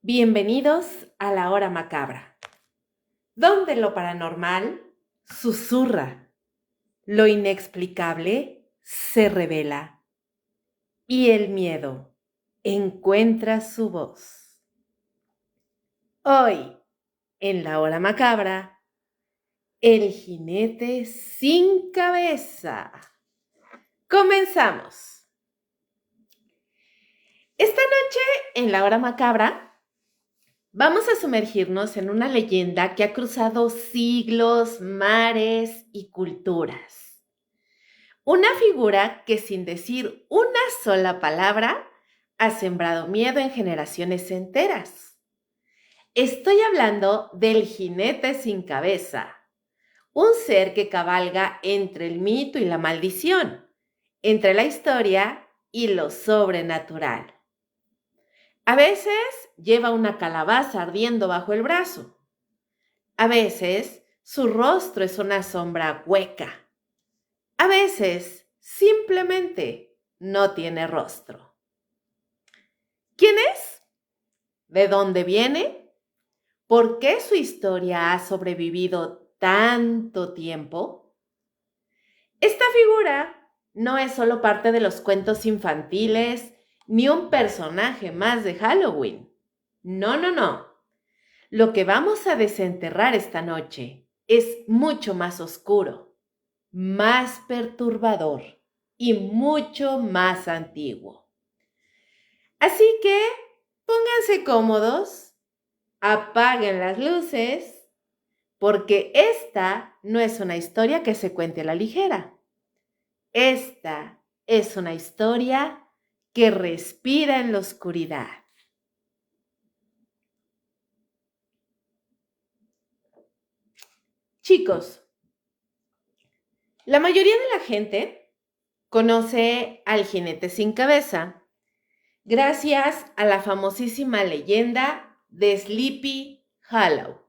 Bienvenidos a la hora macabra, donde lo paranormal susurra, lo inexplicable se revela y el miedo encuentra su voz. Hoy, en la hora macabra, el jinete sin cabeza. Comenzamos. Esta noche, en la hora macabra, vamos a sumergirnos en una leyenda que ha cruzado siglos, mares y culturas. Una figura que sin decir una sola palabra ha sembrado miedo en generaciones enteras. Estoy hablando del jinete sin cabeza, un ser que cabalga entre el mito y la maldición, entre la historia y lo sobrenatural. A veces lleva una calabaza ardiendo bajo el brazo. A veces su rostro es una sombra hueca. A veces simplemente no tiene rostro. ¿Quién es? ¿De dónde viene? ¿Por qué su historia ha sobrevivido tanto tiempo? Esta figura no es solo parte de los cuentos infantiles ni un personaje más de Halloween. No. Lo que vamos a desenterrar esta noche es mucho más oscuro, más perturbador y mucho más antiguo. Así que pónganse cómodos, apaguen las luces, porque esta no es una historia que se cuente a la ligera. Esta es una historia que respira en la oscuridad. Chicos, la mayoría de la gente conoce al jinete sin cabeza gracias a la famosísima leyenda de Sleepy Hollow.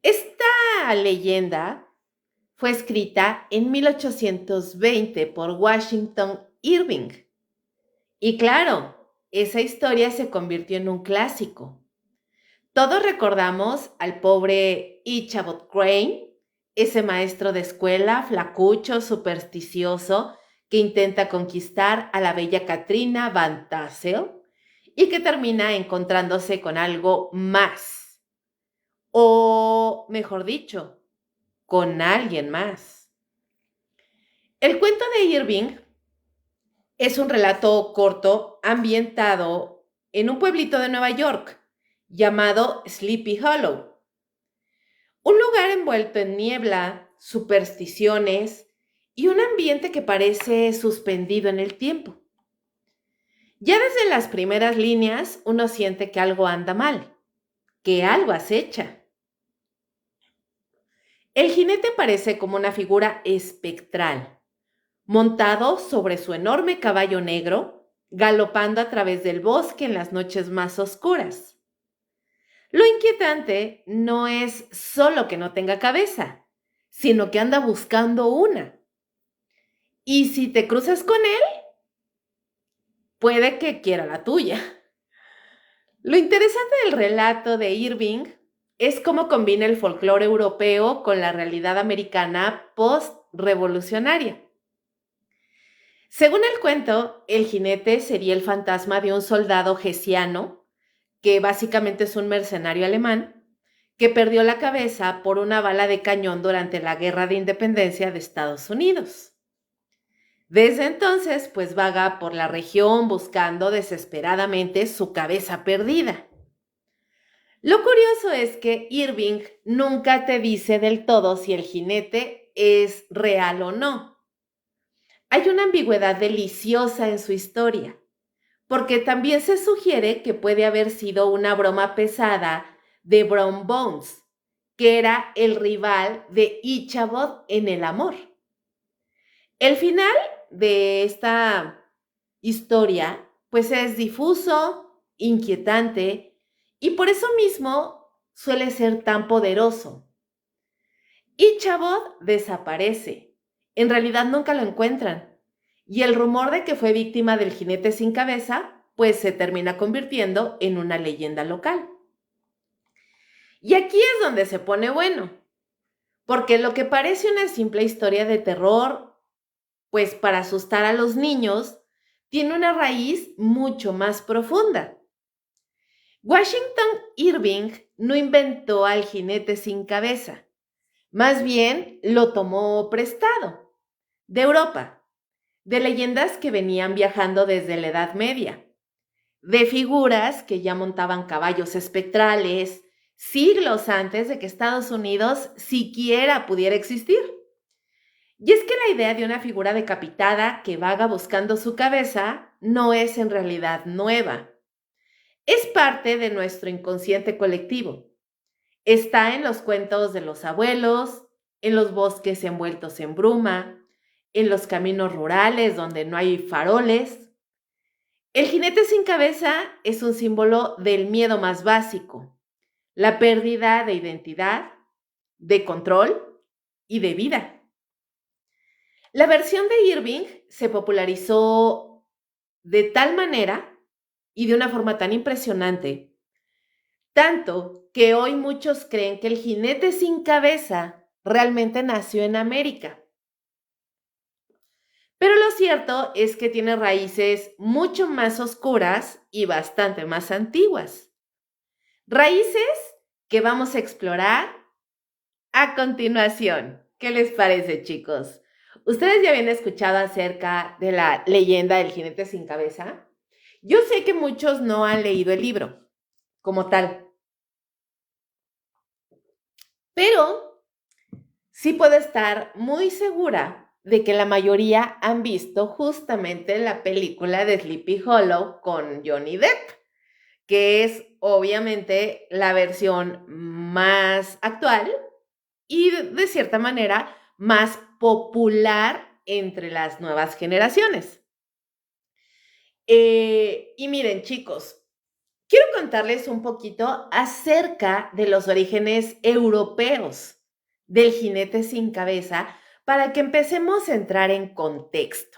Esta leyenda fue escrita en 1820 por Washington Irving. Y claro, esa historia se convirtió en un clásico. Todos recordamos al pobre Ichabod Crane, ese maestro de escuela, flacucho, supersticioso, que intenta conquistar a la bella Katrina Van Tassel y que termina encontrándose con algo más. O, mejor dicho, con alguien más. El cuento de Irving es un relato corto ambientado en un pueblito de Nueva York llamado Sleepy Hollow. Un lugar envuelto en niebla, supersticiones y un ambiente que parece suspendido en el tiempo. Ya desde las primeras líneas uno siente que algo anda mal, que algo acecha. El jinete parece como una figura espectral, montado sobre su enorme caballo negro, galopando a través del bosque en las noches más oscuras. Lo inquietante no es solo que no tenga cabeza, sino que anda buscando una. Y si te cruzas con él, puede que quiera la tuya. Lo interesante del relato de Irving es cómo combina el folclore europeo con la realidad americana post-revolucionaria. Según el cuento, el jinete sería el fantasma de un soldado hessiano, que básicamente es un mercenario alemán, que perdió la cabeza por una bala de cañón durante la Guerra de Independencia de Estados Unidos. Desde entonces, pues vaga por la región buscando desesperadamente su cabeza perdida. Lo curioso es que Irving nunca te dice del todo si el jinete es real o no. Hay una ambigüedad deliciosa en su historia, porque también se sugiere que puede haber sido una broma pesada de Brom Bones, que era el rival de Ichabod en el amor. El final de esta historia, pues es difuso, inquietante y por eso mismo suele ser tan poderoso. Ichabod desaparece. En realidad nunca lo encuentran. Y el rumor de que fue víctima del jinete sin cabeza, pues se termina convirtiendo en una leyenda local. Y aquí es donde se pone bueno, porque lo que parece una simple historia de terror, pues para asustar a los niños, tiene una raíz mucho más profunda. Washington Irving no inventó al jinete sin cabeza, más bien lo tomó prestado de Europa, de leyendas que venían viajando desde la Edad Media, de figuras que ya montaban caballos espectrales siglos antes de que Estados Unidos siquiera pudiera existir. Y es que la idea de una figura decapitada que vaga buscando su cabeza no es en realidad nueva. Es parte de nuestro inconsciente colectivo. Está en los cuentos de los abuelos, en los bosques envueltos en bruma, en los caminos rurales donde no hay faroles. El jinete sin cabeza es un símbolo del miedo más básico, la pérdida de identidad, de control y de vida. La versión de Irving se popularizó de tal manera y de una forma tan impresionante, tanto que hoy muchos creen que el jinete sin cabeza realmente nació en América. Pero lo cierto es que tiene raíces mucho más oscuras y bastante más antiguas. Raíces que vamos a explorar a continuación. ¿Qué les parece, chicos? ¿Ustedes ya habían escuchado acerca de la leyenda del jinete sin cabeza? Yo sé que muchos no han leído el libro como tal, pero sí puedo estar muy segura de que la mayoría han visto justamente la película de Sleepy Hollow con Johnny Depp, que es obviamente la versión más actual y de cierta manera más popular entre las nuevas generaciones. Y miren, chicos, quiero contarles un poquito acerca de los orígenes europeos del jinete sin cabeza para que empecemos a entrar en contexto.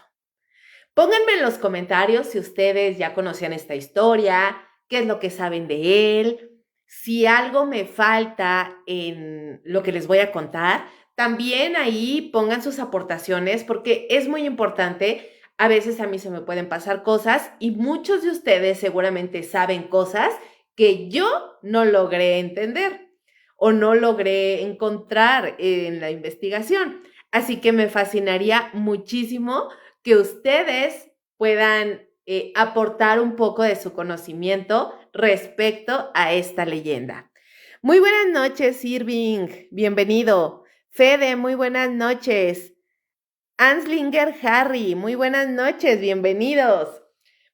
Pónganme en los comentarios si ustedes ya conocían esta historia, qué es lo que saben de él, si algo me falta en lo que les voy a contar. También ahí pongan sus aportaciones porque es muy importante. A veces a mí se me pueden pasar cosas y muchos de ustedes seguramente saben cosas que yo no logré entender o no logré encontrar en la investigación. Así que me fascinaría muchísimo que ustedes puedan aportar un poco de su conocimiento respecto a esta leyenda. Muy buenas noches, Irving. Bienvenido. Fede, muy buenas noches. Anslinger Harry, muy buenas noches. Bienvenidos.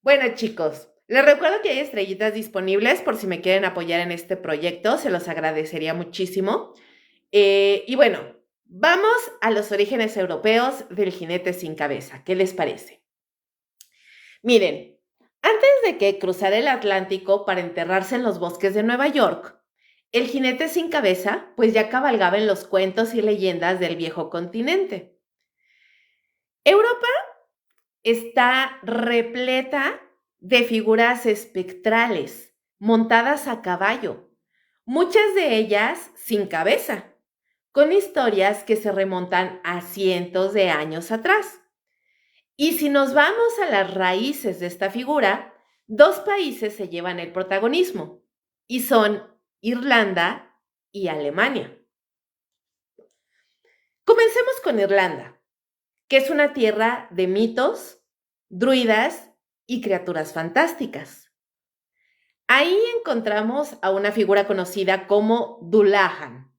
Bueno, chicos, les recuerdo que hay estrellitas disponibles por si me quieren apoyar en este proyecto. Se los agradecería muchísimo. Y bueno, vamos a los orígenes europeos del jinete sin cabeza. ¿Qué les parece? Miren, antes de que cruzara el Atlántico para enterrarse en los bosques de Nueva York, el jinete sin cabeza pues ya cabalgaba en los cuentos y leyendas del viejo continente. Europa está repleta de figuras espectrales, montadas a caballo, muchas de ellas sin cabeza, con historias que se remontan a cientos de años atrás. Y si nos vamos a las raíces de esta figura, dos países se llevan el protagonismo, y son Irlanda y Alemania. Comencemos con Irlanda, que es una tierra de mitos, druidas y criaturas fantásticas. Ahí encontramos a una figura conocida como Dullahan.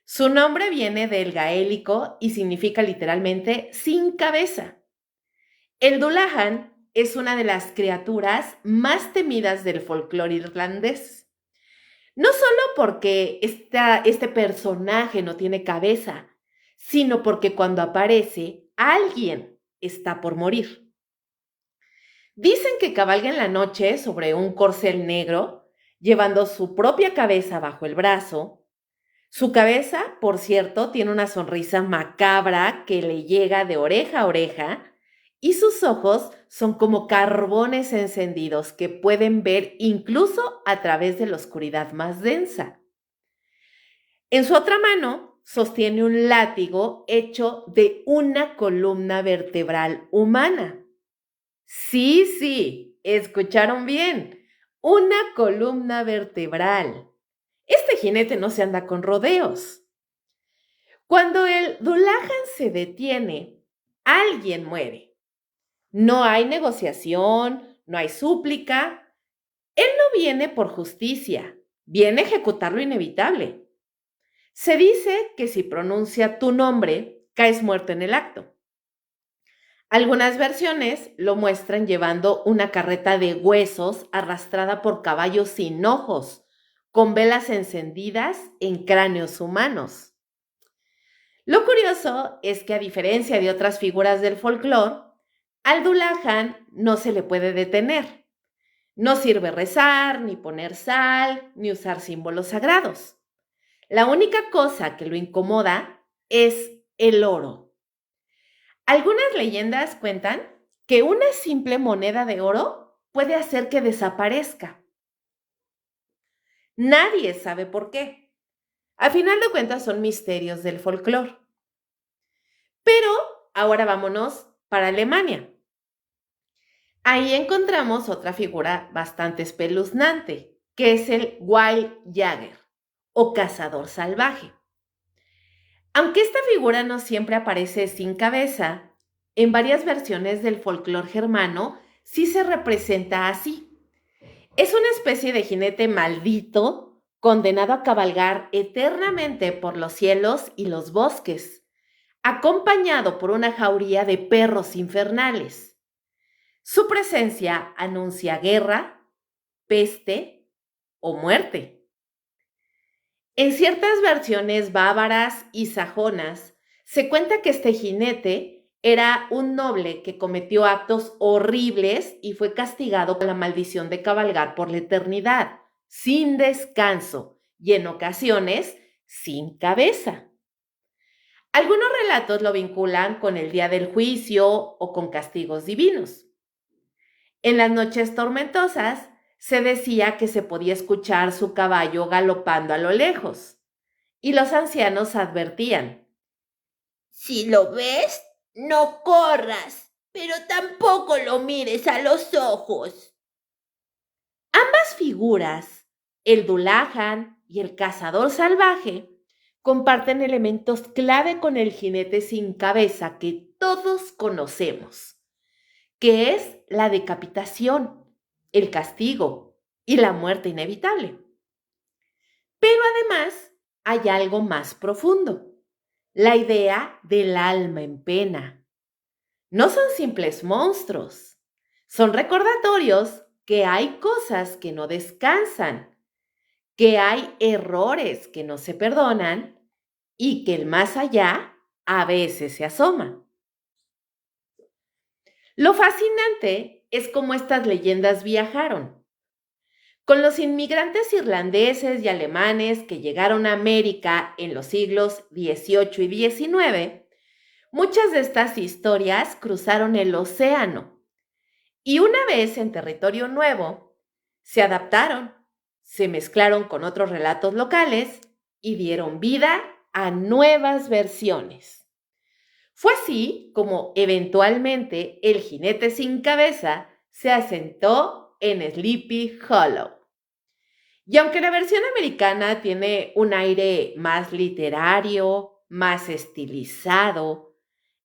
Su nombre viene del gaélico y significa literalmente sin cabeza. El Dullahan es una de las criaturas más temidas del folclore irlandés. No solo porque este personaje no tiene cabeza, sino porque cuando aparece, alguien está por morir. Dicen que cabalga en la noche sobre un corcel negro, llevando su propia cabeza bajo el brazo. Su cabeza, por cierto, tiene una sonrisa macabra que le llega de oreja a oreja y sus ojos son como carbones encendidos que pueden ver incluso a través de la oscuridad más densa. En su otra mano sostiene un látigo hecho de una columna vertebral humana. Sí, sí, escucharon bien, una columna vertebral. Este jinete no se anda con rodeos. Cuando el Dullahan se detiene, alguien muere. No hay negociación, no hay súplica. Él no viene por justicia, viene a ejecutar lo inevitable. Se dice que si pronuncia tu nombre, caes muerto en el acto. Algunas versiones lo muestran llevando una carreta de huesos arrastrada por caballos sin ojos, con velas encendidas en cráneos humanos. Lo curioso es que a diferencia de otras figuras del folclore, al Dullahan no se le puede detener. No sirve rezar, ni poner sal, ni usar símbolos sagrados. La única cosa que lo incomoda es el oro. Algunas leyendas cuentan que una simple moneda de oro puede hacer que desaparezca. Nadie sabe por qué. A final de cuentas son misterios del folclore. Pero ahora vámonos para Alemania. Ahí encontramos otra figura bastante espeluznante, que es el Wildjäger o cazador salvaje. Aunque esta figura no siempre aparece sin cabeza, en varias versiones del folclore germano sí se representa así. Es una especie de jinete maldito, condenado a cabalgar eternamente por los cielos y los bosques, acompañado por una jauría de perros infernales. Su presencia anuncia guerra, peste o muerte. En ciertas versiones bávaras y sajonas, se cuenta que este jinete era un noble que cometió actos horribles y fue castigado con la maldición de cabalgar por la eternidad, sin descanso y en ocasiones sin cabeza. Algunos relatos lo vinculan con el día del juicio o con castigos divinos. En las noches tormentosas se decía que se podía escuchar su caballo galopando a lo lejos, y los ancianos advertían: Si lo ves, no corras, pero tampoco lo mires a los ojos. ambas figuras, el Dullahan y el cazador salvaje, comparten elementos clave con el jinete sin cabeza que todos conocemos, que es la decapitación, el castigo y la muerte inevitable. Pero además hay algo más profundo, la idea del alma en pena. No son simples monstruos, son recordatorios que hay cosas que no descansan, que hay errores que no se perdonan y que el más allá a veces se asoma. Lo fascinante es cómo estas leyendas viajaron. Con los inmigrantes irlandeses y alemanes que llegaron a América en los siglos XVIII y XIX, muchas de estas historias cruzaron el océano y una vez en territorio nuevo, se adaptaron, se mezclaron con otros relatos locales y dieron vida a nuevas versiones. Fue así como eventualmente el jinete sin cabeza se asentó en Sleepy Hollow. Y aunque la versión americana tiene un aire más literario, más estilizado,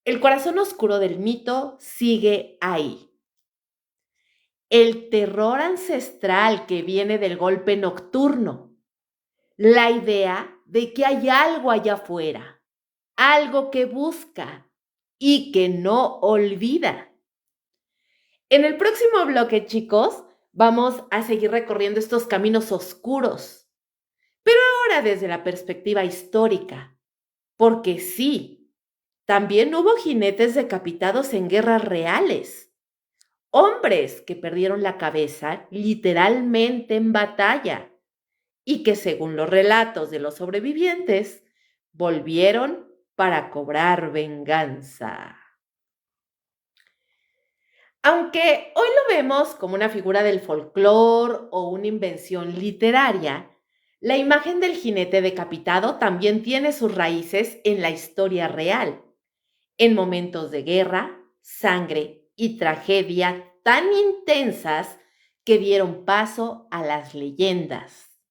el corazón oscuro del mito sigue ahí. El terror ancestral que viene del golpe nocturno, la idea de que hay algo allá afuera, algo que busca y que no olvida. En el próximo bloque, chicos, vamos a seguir recorriendo estos caminos oscuros, pero ahora desde la perspectiva histórica, porque sí, también hubo jinetes decapitados en guerras reales, hombres que perdieron la cabeza literalmente en batalla y que, según los relatos de los sobrevivientes, volvieron para cobrar venganza. Aunque hoy lo vemos como una figura del folclore o una invención literaria, la imagen del jinete decapitado también tiene sus raíces en la historia real, en momentos de guerra, sangre y tragedia tan intensas que dieron paso a las leyendas.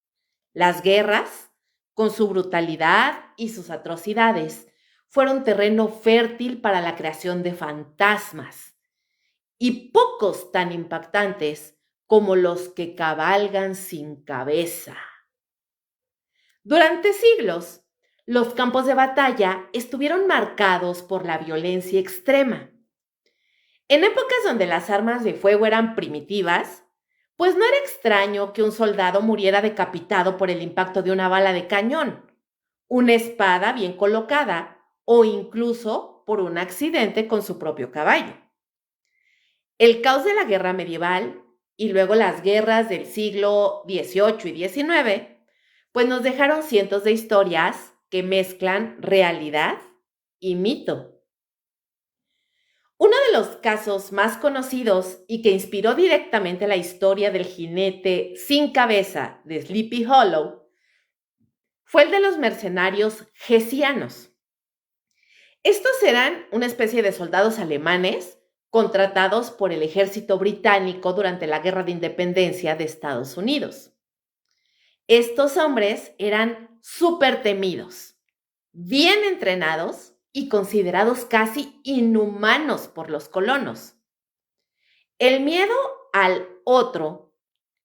Las guerras, con su brutalidad y sus atrocidades, fueron terreno fértil para la creación de fantasmas y pocos tan impactantes como los que cabalgan sin cabeza. Durante siglos, los campos de batalla estuvieron marcados por la violencia extrema. En épocas donde las armas de fuego eran primitivas, pues no era extraño que un soldado muriera decapitado por el impacto de una bala de cañón, una espada bien colocada o incluso por un accidente con su propio caballo. El caos de la guerra medieval y luego las guerras del siglo XVIII y XIX, pues nos dejaron cientos de historias que mezclan realidad y mito. Uno de los casos más conocidos y que inspiró directamente la historia del jinete sin cabeza de Sleepy Hollow fue el de los mercenarios gesianos. Estos eran una especie de soldados alemanes contratados por el ejército británico durante la Guerra de Independencia de Estados Unidos. Estos hombres eran súper temidos, bien entrenados y considerados casi inhumanos por los colonos. El miedo al otro,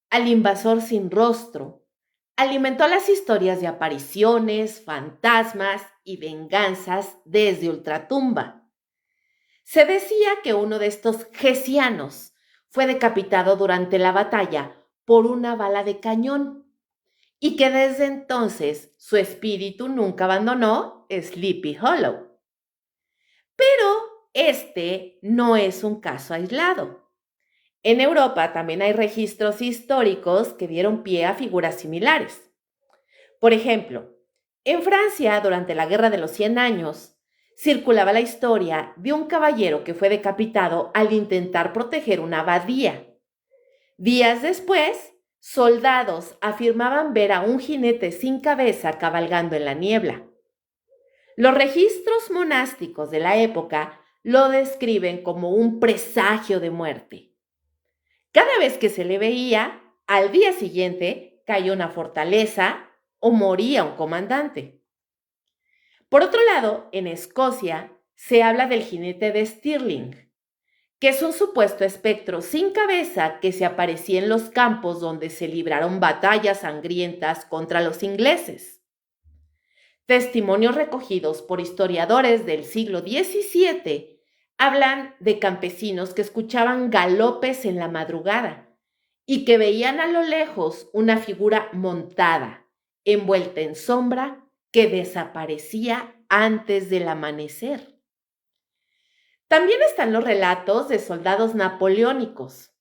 al invasor sin rostro, alimentó las historias de apariciones, fantasmas y venganzas desde ultratumba. Se decía que uno de estos gesianos fue decapitado durante la batalla por una bala de cañón y que desde entonces su espíritu nunca abandonó Sleepy Hollow. Pero este no es un caso aislado. En Europa también hay registros históricos que dieron pie a figuras similares. Por ejemplo, en Francia, durante la Guerra de los 100 Años, circulaba la historia de un caballero que fue decapitado al intentar proteger una abadía. Días después, soldados afirmaban ver a un jinete sin cabeza cabalgando en la niebla. Los registros monásticos de la época lo describen como un presagio de muerte. Cada vez que se le veía, al día siguiente caía una fortaleza o moría un comandante. Por otro lado, en Escocia se habla del jinete de Stirling, que es un supuesto espectro sin cabeza que se aparecía en los campos donde se libraron batallas sangrientas contra los ingleses. Testimonios recogidos por historiadores del siglo XVII hablan de campesinos que escuchaban galopes en la madrugada y que veían a lo lejos una figura montada, envuelta en sombra, que desaparecía antes del amanecer. También están los relatos de soldados napoleónicos.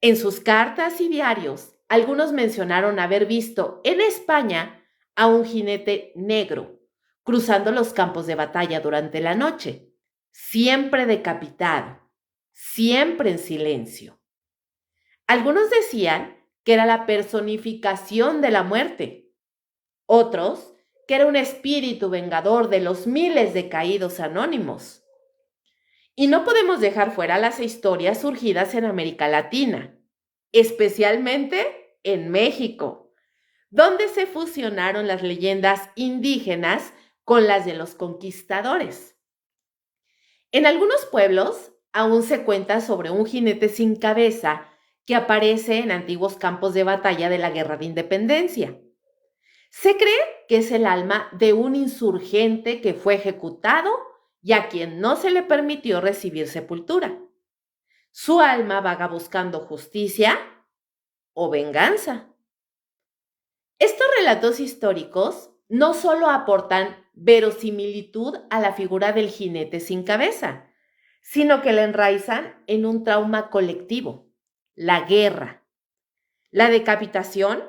En sus cartas y diarios, algunos mencionaron haber visto en España a un jinete negro cruzando los campos de batalla durante la noche, siempre decapitado, siempre en silencio. Algunos decían que era la personificación de la muerte, otros que era un espíritu vengador de los miles de caídos anónimos. Y no podemos dejar fuera las historias surgidas en América Latina, especialmente en México, donde se fusionaron las leyendas indígenas con las de los conquistadores. En algunos pueblos aún se cuenta sobre un jinete sin cabeza que aparece en antiguos campos de batalla de la Guerra de Independencia. Se cree que es el alma de un insurgente que fue ejecutado y a quien no se le permitió recibir sepultura. Su alma vaga buscando justicia o venganza. Estos relatos históricos no solo aportan verosimilitud a la figura del jinete sin cabeza, sino que la enraizan en un trauma colectivo, la guerra. La decapitación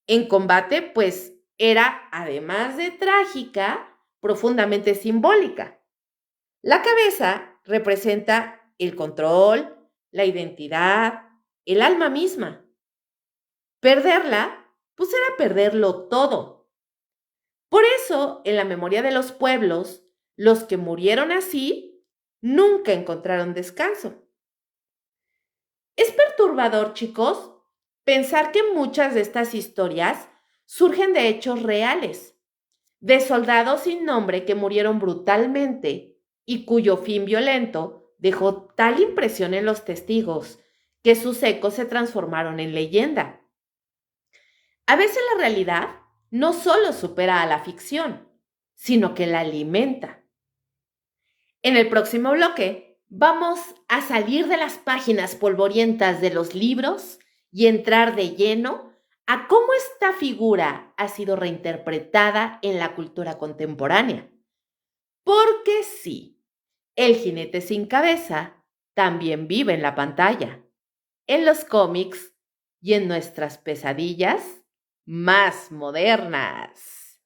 en combate, pues, era, además de trágica, profundamente simbólica. La cabeza representa el control, la identidad, el alma misma. Perderla, pues era perderlo todo. Por eso, en la memoria de los pueblos, los que murieron así nunca encontraron descanso. Es perturbador, chicos, pensar que muchas de estas historias surgen de hechos reales, de soldados sin nombre que murieron brutalmente y cuyo fin violento dejó tal impresión en los testigos que sus ecos se transformaron en leyenda. A veces la realidad no solo supera a la ficción, sino que la alimenta. En el próximo bloque vamos a salir de las páginas polvorientas de los libros y entrar de lleno a cómo esta figura ha sido reinterpretada en la cultura contemporánea. Porque sí, el jinete sin cabeza también vive en la pantalla, en los cómics y en nuestras pesadillas más modernas.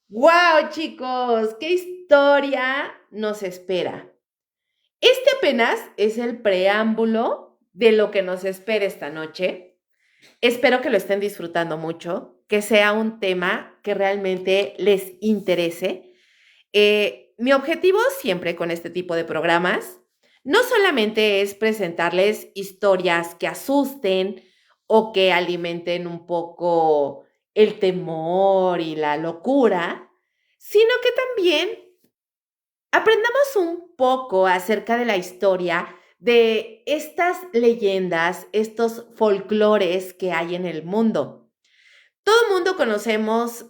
¡Wow, chicos! ¡Qué historia nos espera! Este apenas es el preámbulo de lo que nos espera esta noche. Espero que lo estén disfrutando mucho, que sea un tema que realmente les interese. Mi objetivo siempre con este tipo de programas no solamente es presentarles historias que asusten o que alimenten un poco el temor y la locura, sino que también aprendamos un poco acerca de la historia de estas leyendas, estos folclores que hay en el mundo. Todo mundo conocemos,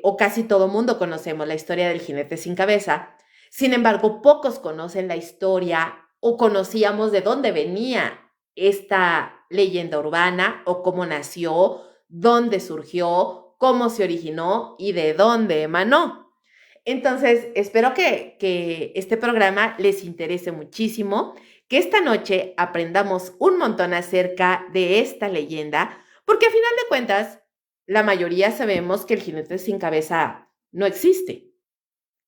o casi todo mundo conocemos la historia del jinete sin cabeza. Sin embargo, pocos conocen la historia o conocíamos de dónde venía esta leyenda urbana o cómo nació, dónde surgió, cómo se originó y de dónde emanó. Entonces, espero que este programa les interese muchísimo, que esta noche aprendamos un montón acerca de esta leyenda, porque a final de cuentas, la mayoría sabemos que el jinete sin cabeza no existe.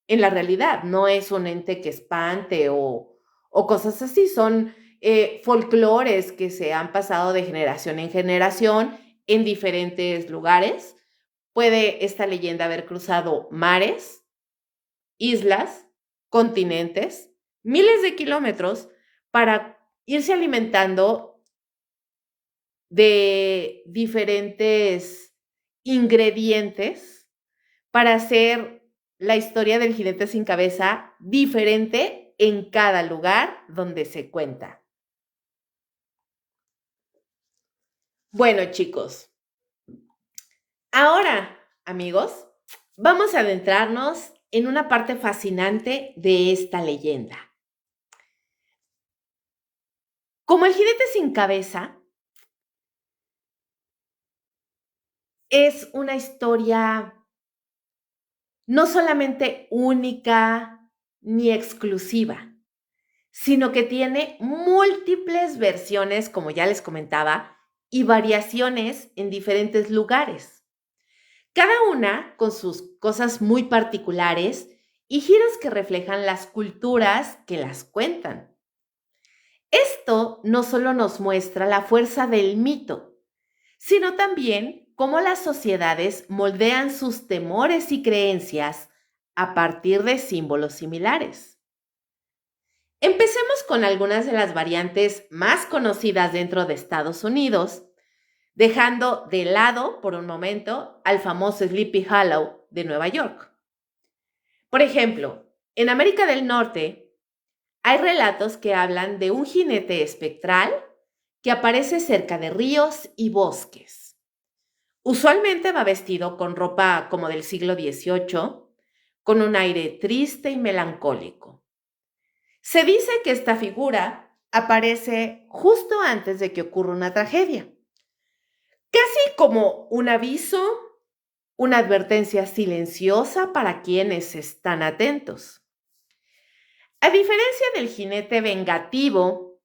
En la realidad, no es un ente que espante o cosas así, son folclores que se han pasado de generación en generación en diferentes lugares. Puede esta leyenda haber cruzado mares, islas, continentes, miles de kilómetros para irse alimentando de diferentes ingredientes para hacer la historia del jinete sin cabeza diferente en cada lugar donde se cuenta. Bueno, chicos, ahora, amigos, vamos a adentrarnos en una parte fascinante de esta leyenda. Como el jinete sin cabeza es una historia no solamente única ni exclusiva, sino que tiene múltiples versiones, como ya les comentaba, y variaciones en diferentes lugares. Cada una con sus cosas muy particulares y giros que reflejan las culturas que las cuentan. Esto no solo nos muestra la fuerza del mito, sino también cómo las sociedades moldean sus temores y creencias a partir de símbolos similares. Empecemos con algunas de las variantes más conocidas dentro de Estados Unidos, dejando de lado por un momento al famoso Sleepy Hollow de Nueva York. Por ejemplo, en América del Norte hay relatos que hablan de un jinete espectral que aparece cerca de ríos y bosques. Usualmente va vestido con ropa como del siglo XVIII, con un aire triste y melancólico. Se dice que esta figura aparece justo antes de que ocurra una tragedia, casi como un aviso, una advertencia silenciosa para quienes están atentos. A diferencia del jinete vengativo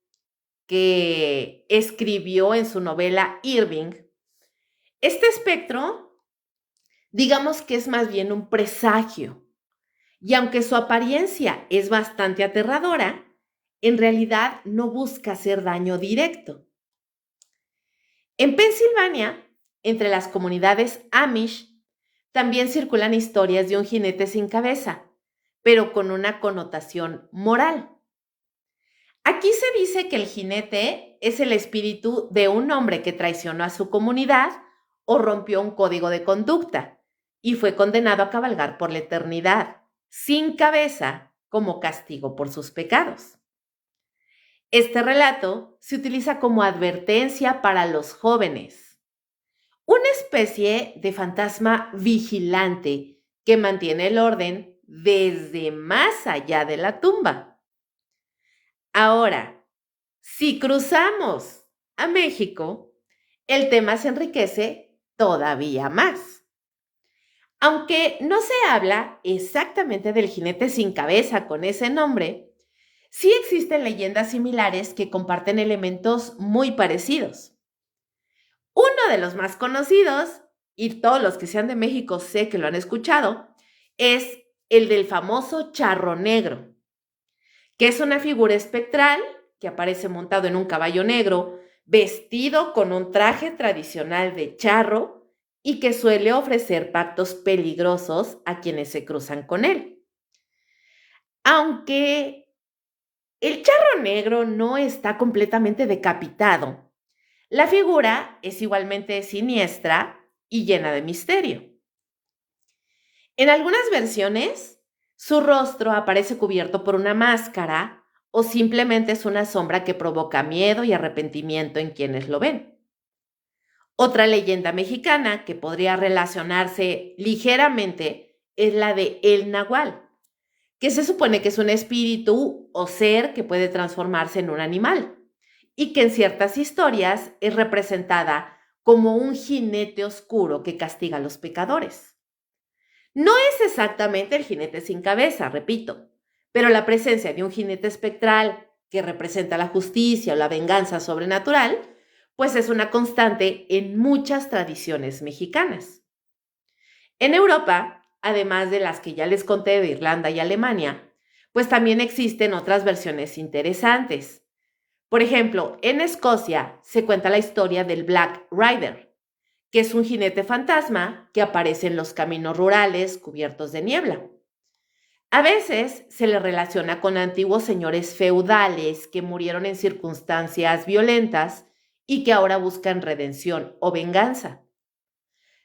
que escribió en su novela Irving, este espectro, digamos que es más bien un presagio. Y aunque su apariencia es bastante aterradora, en realidad no busca hacer daño directo. En Pensilvania, entre las comunidades Amish, también circulan historias de un jinete sin cabeza, pero con una connotación moral. Aquí se dice que el jinete es el espíritu de un hombre que traicionó a su comunidad o rompió un código de conducta y fue condenado a cabalgar por la eternidad, sin cabeza, como castigo por sus pecados. Este relato se utiliza como advertencia para los jóvenes, una especie de fantasma vigilante que mantiene el orden desde más allá de la tumba. Ahora, si cruzamos a México, el tema se enriquece todavía más. Aunque no se habla exactamente del jinete sin cabeza con ese nombre, sí existen leyendas similares que comparten elementos muy parecidos. Uno de los más conocidos, y todos los que sean de México sé que lo han escuchado, es el del famoso charro negro, que es una figura espectral que aparece montado en un caballo negro, vestido con un traje tradicional de charro y que suele ofrecer pactos peligrosos a quienes se cruzan con él. Aunque el charro negro no está completamente decapitado, la figura es igualmente siniestra y llena de misterio. En algunas versiones, su rostro aparece cubierto por una máscara o simplemente es una sombra que provoca miedo y arrepentimiento en quienes lo ven. Otra leyenda mexicana que podría relacionarse ligeramente es la de El Nahual, que se supone que es un espíritu o ser que puede transformarse en un animal y que en ciertas historias es representada como un jinete oscuro que castiga a los pecadores. No es exactamente el jinete sin cabeza, repito, pero la presencia de un jinete espectral que representa la justicia o la venganza sobrenatural, pues es una constante en muchas tradiciones mexicanas. En Europa, además de las que ya les conté de Irlanda y Alemania, pues también existen otras versiones interesantes. Por ejemplo, en Escocia se cuenta la historia del Black Rider, que es un jinete fantasma que aparece en los caminos rurales cubiertos de niebla. A veces se le relaciona con antiguos señores feudales que murieron en circunstancias violentas y que ahora buscan redención o venganza.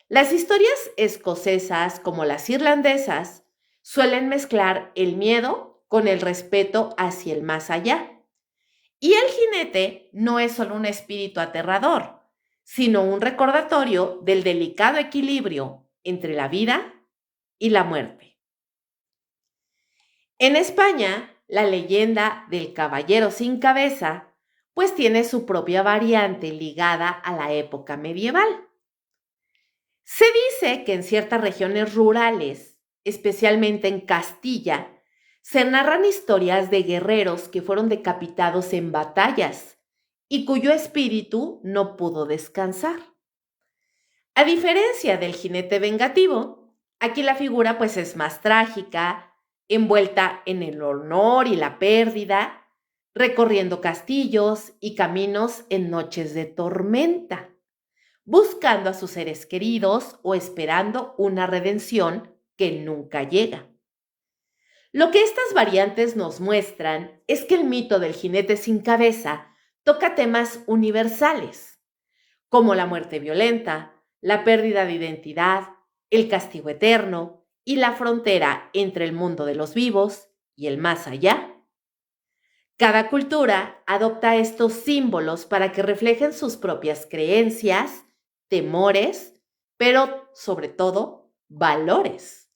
Las historias escocesas, como las irlandesas, suelen mezclar el miedo con el respeto hacia el más allá. Y el jinete no es solo un espíritu aterrador, sino un recordatorio del delicado equilibrio entre la vida y la muerte. En España, la leyenda del caballero sin cabeza, pues tiene su propia variante ligada a la época medieval. Se dice que en ciertas regiones rurales, especialmente en Castilla, se narran historias de guerreros que fueron decapitados en batallas y cuyo espíritu no pudo descansar. A diferencia del jinete vengativo, aquí la figura pues es más trágica, envuelta en el honor y la pérdida, recorriendo castillos y caminos en noches de tormenta, buscando a sus seres queridos o esperando una redención que nunca llega. Lo que estas variantes nos muestran es que el mito del jinete sin cabeza toca temas universales, como la muerte violenta, la pérdida de identidad, el castigo eterno y la frontera entre el mundo de los vivos y el más allá. Cada cultura adopta estos símbolos para que reflejen sus propias creencias, temores, pero sobre todo valores.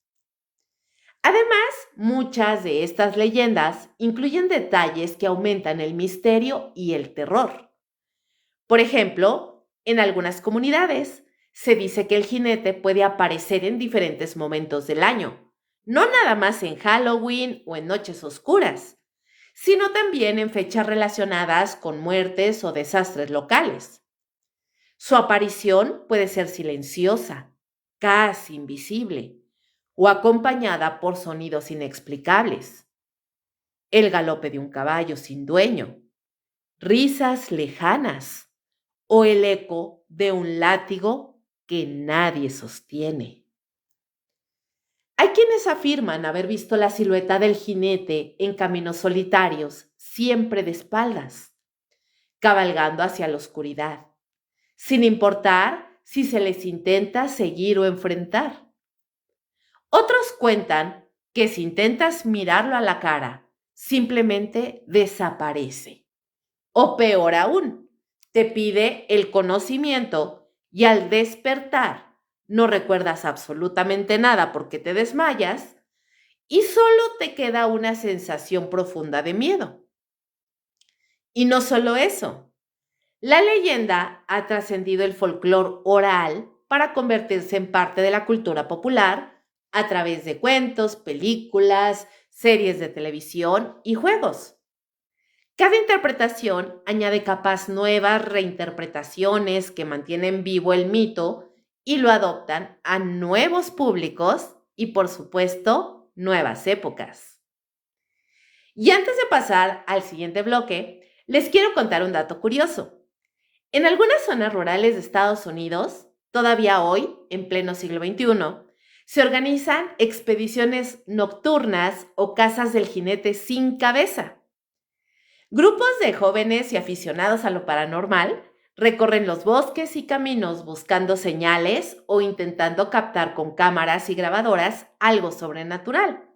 Además, muchas de estas leyendas incluyen detalles que aumentan el misterio y el terror. Por ejemplo, en algunas comunidades se dice que el jinete puede aparecer en diferentes momentos del año, no nada más en Halloween o en noches oscuras, sino también en fechas relacionadas con muertes o desastres locales. Su aparición puede ser silenciosa, casi invisible, o acompañada por sonidos inexplicables. el galope de un caballo sin dueño, risas lejanas o el eco de un látigo que nadie sostiene. Hay quienes afirman haber visto la silueta del jinete en caminos solitarios, siempre de espaldas, cabalgando hacia la oscuridad, sin importar si se les intenta seguir o enfrentar. Otros cuentan que si intentas mirarlo a la cara, simplemente desaparece. O peor aún, te pide el conocimiento y al despertar no recuerdas absolutamente nada porque te desmayas y solo te queda una sensación profunda de miedo. Y no solo eso, la leyenda ha trascendido el folclore oral para convertirse en parte de la cultura popular a través de cuentos, películas, series de televisión y juegos. Cada interpretación añade capas nuevas, reinterpretaciones que mantienen vivo el mito y lo adoptan a nuevos públicos y, por supuesto, nuevas épocas. Y antes de pasar al siguiente bloque, les quiero contar un dato curioso. En algunas zonas rurales de Estados Unidos, todavía hoy, en pleno siglo XXI, se organizan expediciones nocturnas o cazas del jinete sin cabeza. Grupos de jóvenes y aficionados a lo paranormal recorren los bosques y caminos buscando señales o intentando captar con cámaras y grabadoras algo sobrenatural.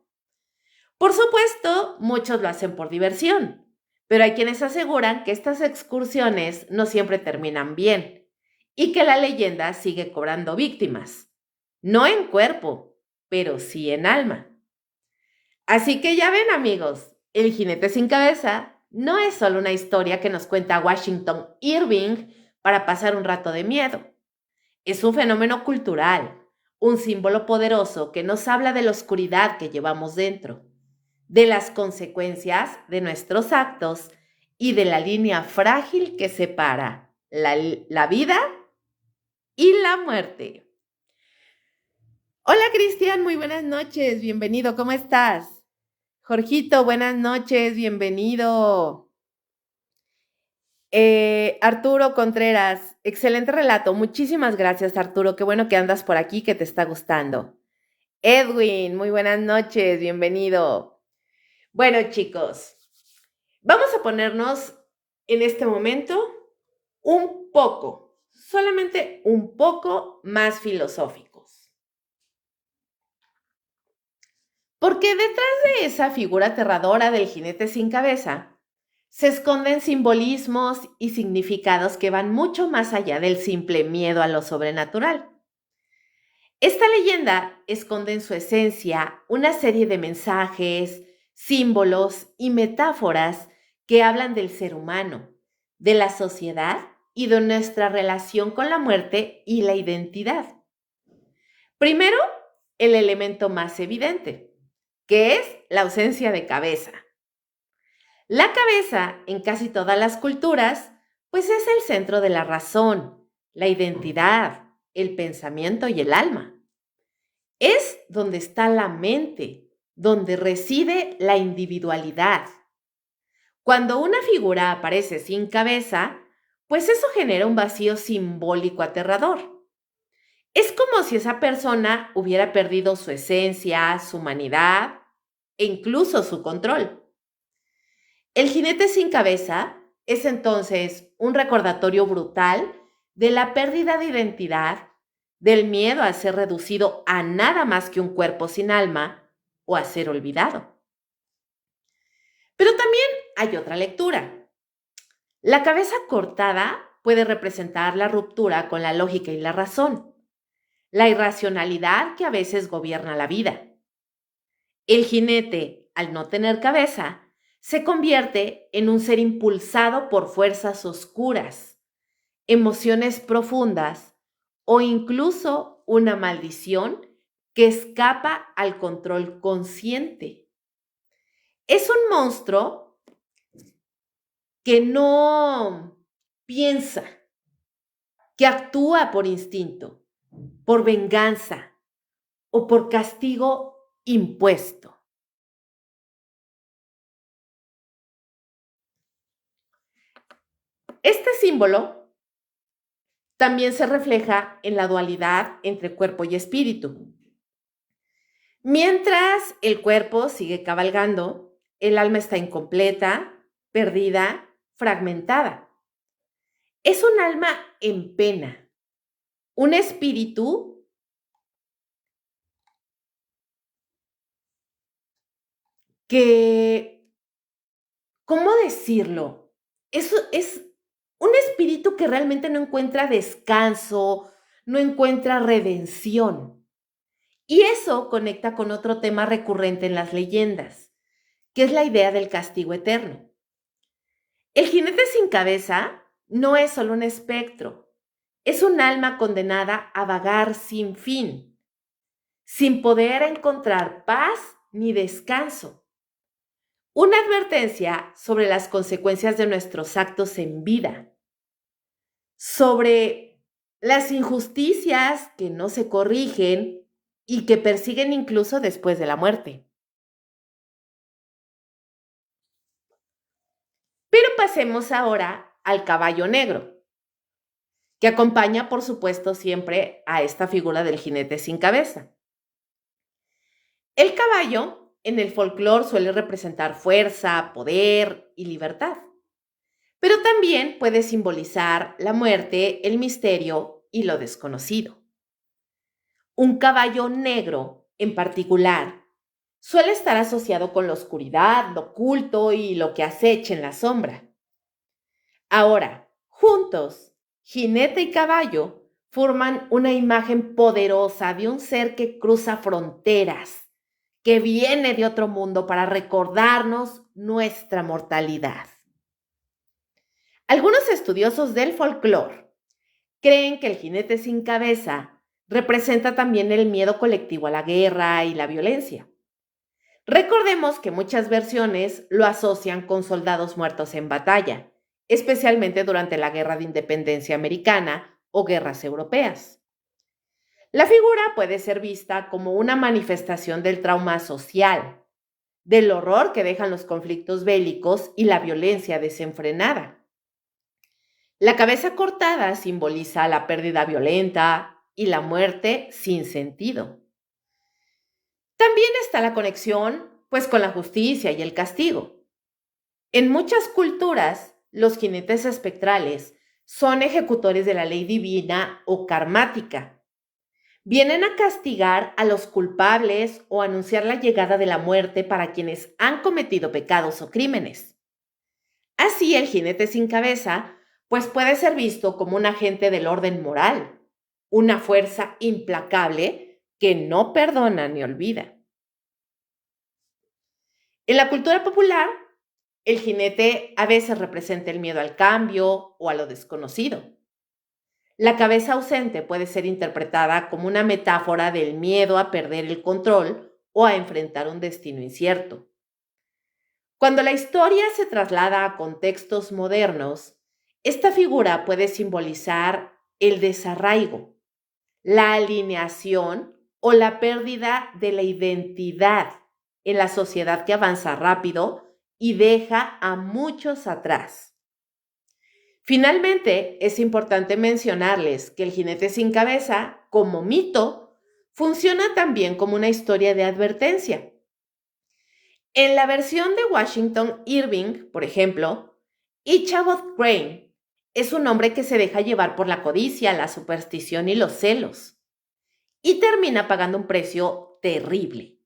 Por supuesto, muchos lo hacen por diversión, pero hay quienes aseguran que estas excursiones no siempre terminan bien y que la leyenda sigue cobrando víctimas, no en cuerpo, pero sí en alma. Así que ya ven, amigos, El jinete sin cabeza no es solo una historia que nos cuenta Washington Irving para pasar un rato de miedo. Es un fenómeno cultural, un símbolo poderoso que nos habla de la oscuridad que llevamos dentro, de las consecuencias de nuestros actos y de la línea frágil que separa la vida y la muerte. Hola Cristian, muy buenas noches, bienvenido, ¿cómo estás? Jorgito, buenas noches, bienvenido. Arturo Contreras, excelente relato. Muchísimas gracias, Arturo. Qué bueno que andas por aquí, que te está gustando. Edwin, muy buenas noches, bienvenido. Bueno, chicos, vamos a ponernos en este momento un poco, solamente un poco más filosóficos. Porque detrás de esa figura aterradora del jinete sin cabeza, se esconden simbolismos y significados que van mucho más allá del simple miedo a lo sobrenatural. Esta leyenda esconde en su esencia una serie de mensajes, símbolos y metáforas que hablan del ser humano, de la sociedad y de nuestra relación con la muerte y la identidad. Primero, el elemento más evidente, que es la ausencia de cabeza. La cabeza, en casi todas las culturas, pues es el centro de la razón, la identidad, el pensamiento y el alma. Es donde está la mente, donde reside la individualidad. Cuando una figura aparece sin cabeza, pues eso genera un vacío simbólico aterrador. Es como si esa persona hubiera perdido su esencia, su humanidad e incluso su control. El jinete sin cabeza es entonces un recordatorio brutal de la pérdida de identidad, del miedo a ser reducido a nada más que un cuerpo sin alma o a ser olvidado. Pero también hay otra lectura. La cabeza cortada puede representar la ruptura con la lógica y la razón, la irracionalidad que a veces gobierna la vida. El jinete, al no tener cabeza, se convierte en un ser impulsado por fuerzas oscuras, emociones profundas o incluso una maldición que escapa al control consciente. Es un monstruo que no piensa, que actúa por instinto, por venganza o por castigo impuesto. Este símbolo también se refleja en la dualidad entre cuerpo y espíritu. Mientras el cuerpo sigue cabalgando, el alma está incompleta, perdida, fragmentada. Es un alma en pena, un espíritu que, ¿cómo decirlo? Es un espíritu que realmente no encuentra descanso, no encuentra redención. Y eso conecta con otro tema recurrente en las leyendas, que es la idea del castigo eterno. El jinete sin cabeza no es solo un espectro, es un alma condenada a vagar sin fin, sin poder encontrar paz ni descanso. Una advertencia sobre las consecuencias de nuestros actos en vida, sobre las injusticias que no se corrigen y que persiguen incluso después de la muerte. Pero pasemos ahora al caballo negro, que acompaña, por supuesto, siempre a esta figura del jinete sin cabeza. El caballo en el folclore suele representar fuerza, poder y libertad, pero también puede simbolizar la muerte, el misterio y lo desconocido. Un caballo negro, en particular, suele estar asociado con la oscuridad, lo oculto y lo que acecha en la sombra. Ahora, juntos, jinete y caballo forman una imagen poderosa de un ser que cruza fronteras, que viene de otro mundo para recordarnos nuestra mortalidad. Algunos estudiosos del folclore creen que el jinete sin cabeza representa también el miedo colectivo a la guerra y la violencia. Recordemos que muchas versiones lo asocian con soldados muertos en batalla, especialmente durante la Guerra de Independencia Americana o guerras europeas. La figura puede ser vista como una manifestación del trauma social, del horror que dejan los conflictos bélicos y la violencia desenfrenada. La cabeza cortada simboliza la pérdida violenta y la muerte sin sentido. También está la conexión, pues, con la justicia y el castigo. En muchas culturas, los jinetes espectrales son ejecutores de la ley divina o karmática. Vienen a castigar a los culpables o anunciar la llegada de la muerte para quienes han cometido pecados o crímenes. Así, el jinete sin cabeza, pues puede ser visto como un agente del orden moral, una fuerza implacable que no perdona ni olvida. En la cultura popular, el jinete a veces representa el miedo al cambio o a lo desconocido. La cabeza ausente puede ser interpretada como una metáfora del miedo a perder el control o a enfrentar un destino incierto. Cuando la historia se traslada a contextos modernos, esta figura puede simbolizar el desarraigo, la alineación o la pérdida de la identidad en la sociedad que avanza rápido y deja a muchos atrás. Finalmente, es importante mencionarles que el jinete sin cabeza, como mito, funciona también como una historia de advertencia. En la versión de Washington Irving, por ejemplo, Ichabod Crane es un hombre que se deja llevar por la codicia, la superstición y los celos, y termina pagando un precio terrible.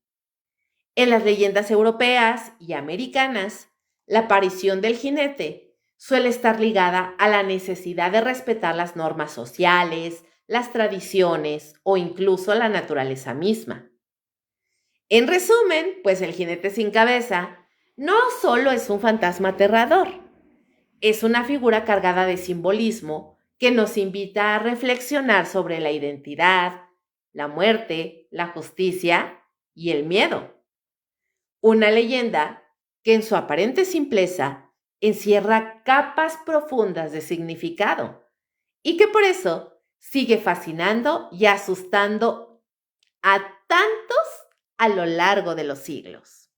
En las leyendas europeas y americanas, la aparición del jinete suele estar ligada a la necesidad de respetar las normas sociales, las tradiciones o incluso la naturaleza misma. En resumen, pues el jinete sin cabeza no solo es un fantasma aterrador, es una figura cargada de simbolismo que nos invita a reflexionar sobre la identidad, la muerte, la justicia y el miedo. Una leyenda que en su aparente simpleza encierra capas profundas de significado y que por eso sigue fascinando y asustando a tantos a lo largo de los siglos.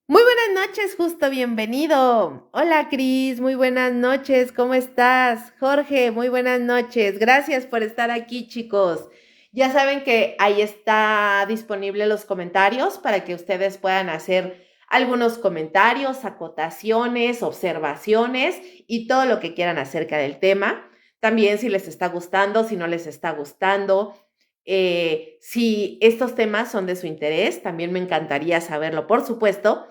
Muy buenas noches, justo bienvenido. Hola, Cris, muy buenas noches, ¿cómo estás? Jorge, muy buenas noches. Gracias por estar aquí, chicos. Ya saben que ahí está disponible los comentarios para que ustedes puedan hacer algunos comentarios, acotaciones, observaciones y todo lo que quieran acerca del tema. También si les está gustando, si no les está gustando. Si estos temas son de su interés, también me encantaría saberlo, por supuesto.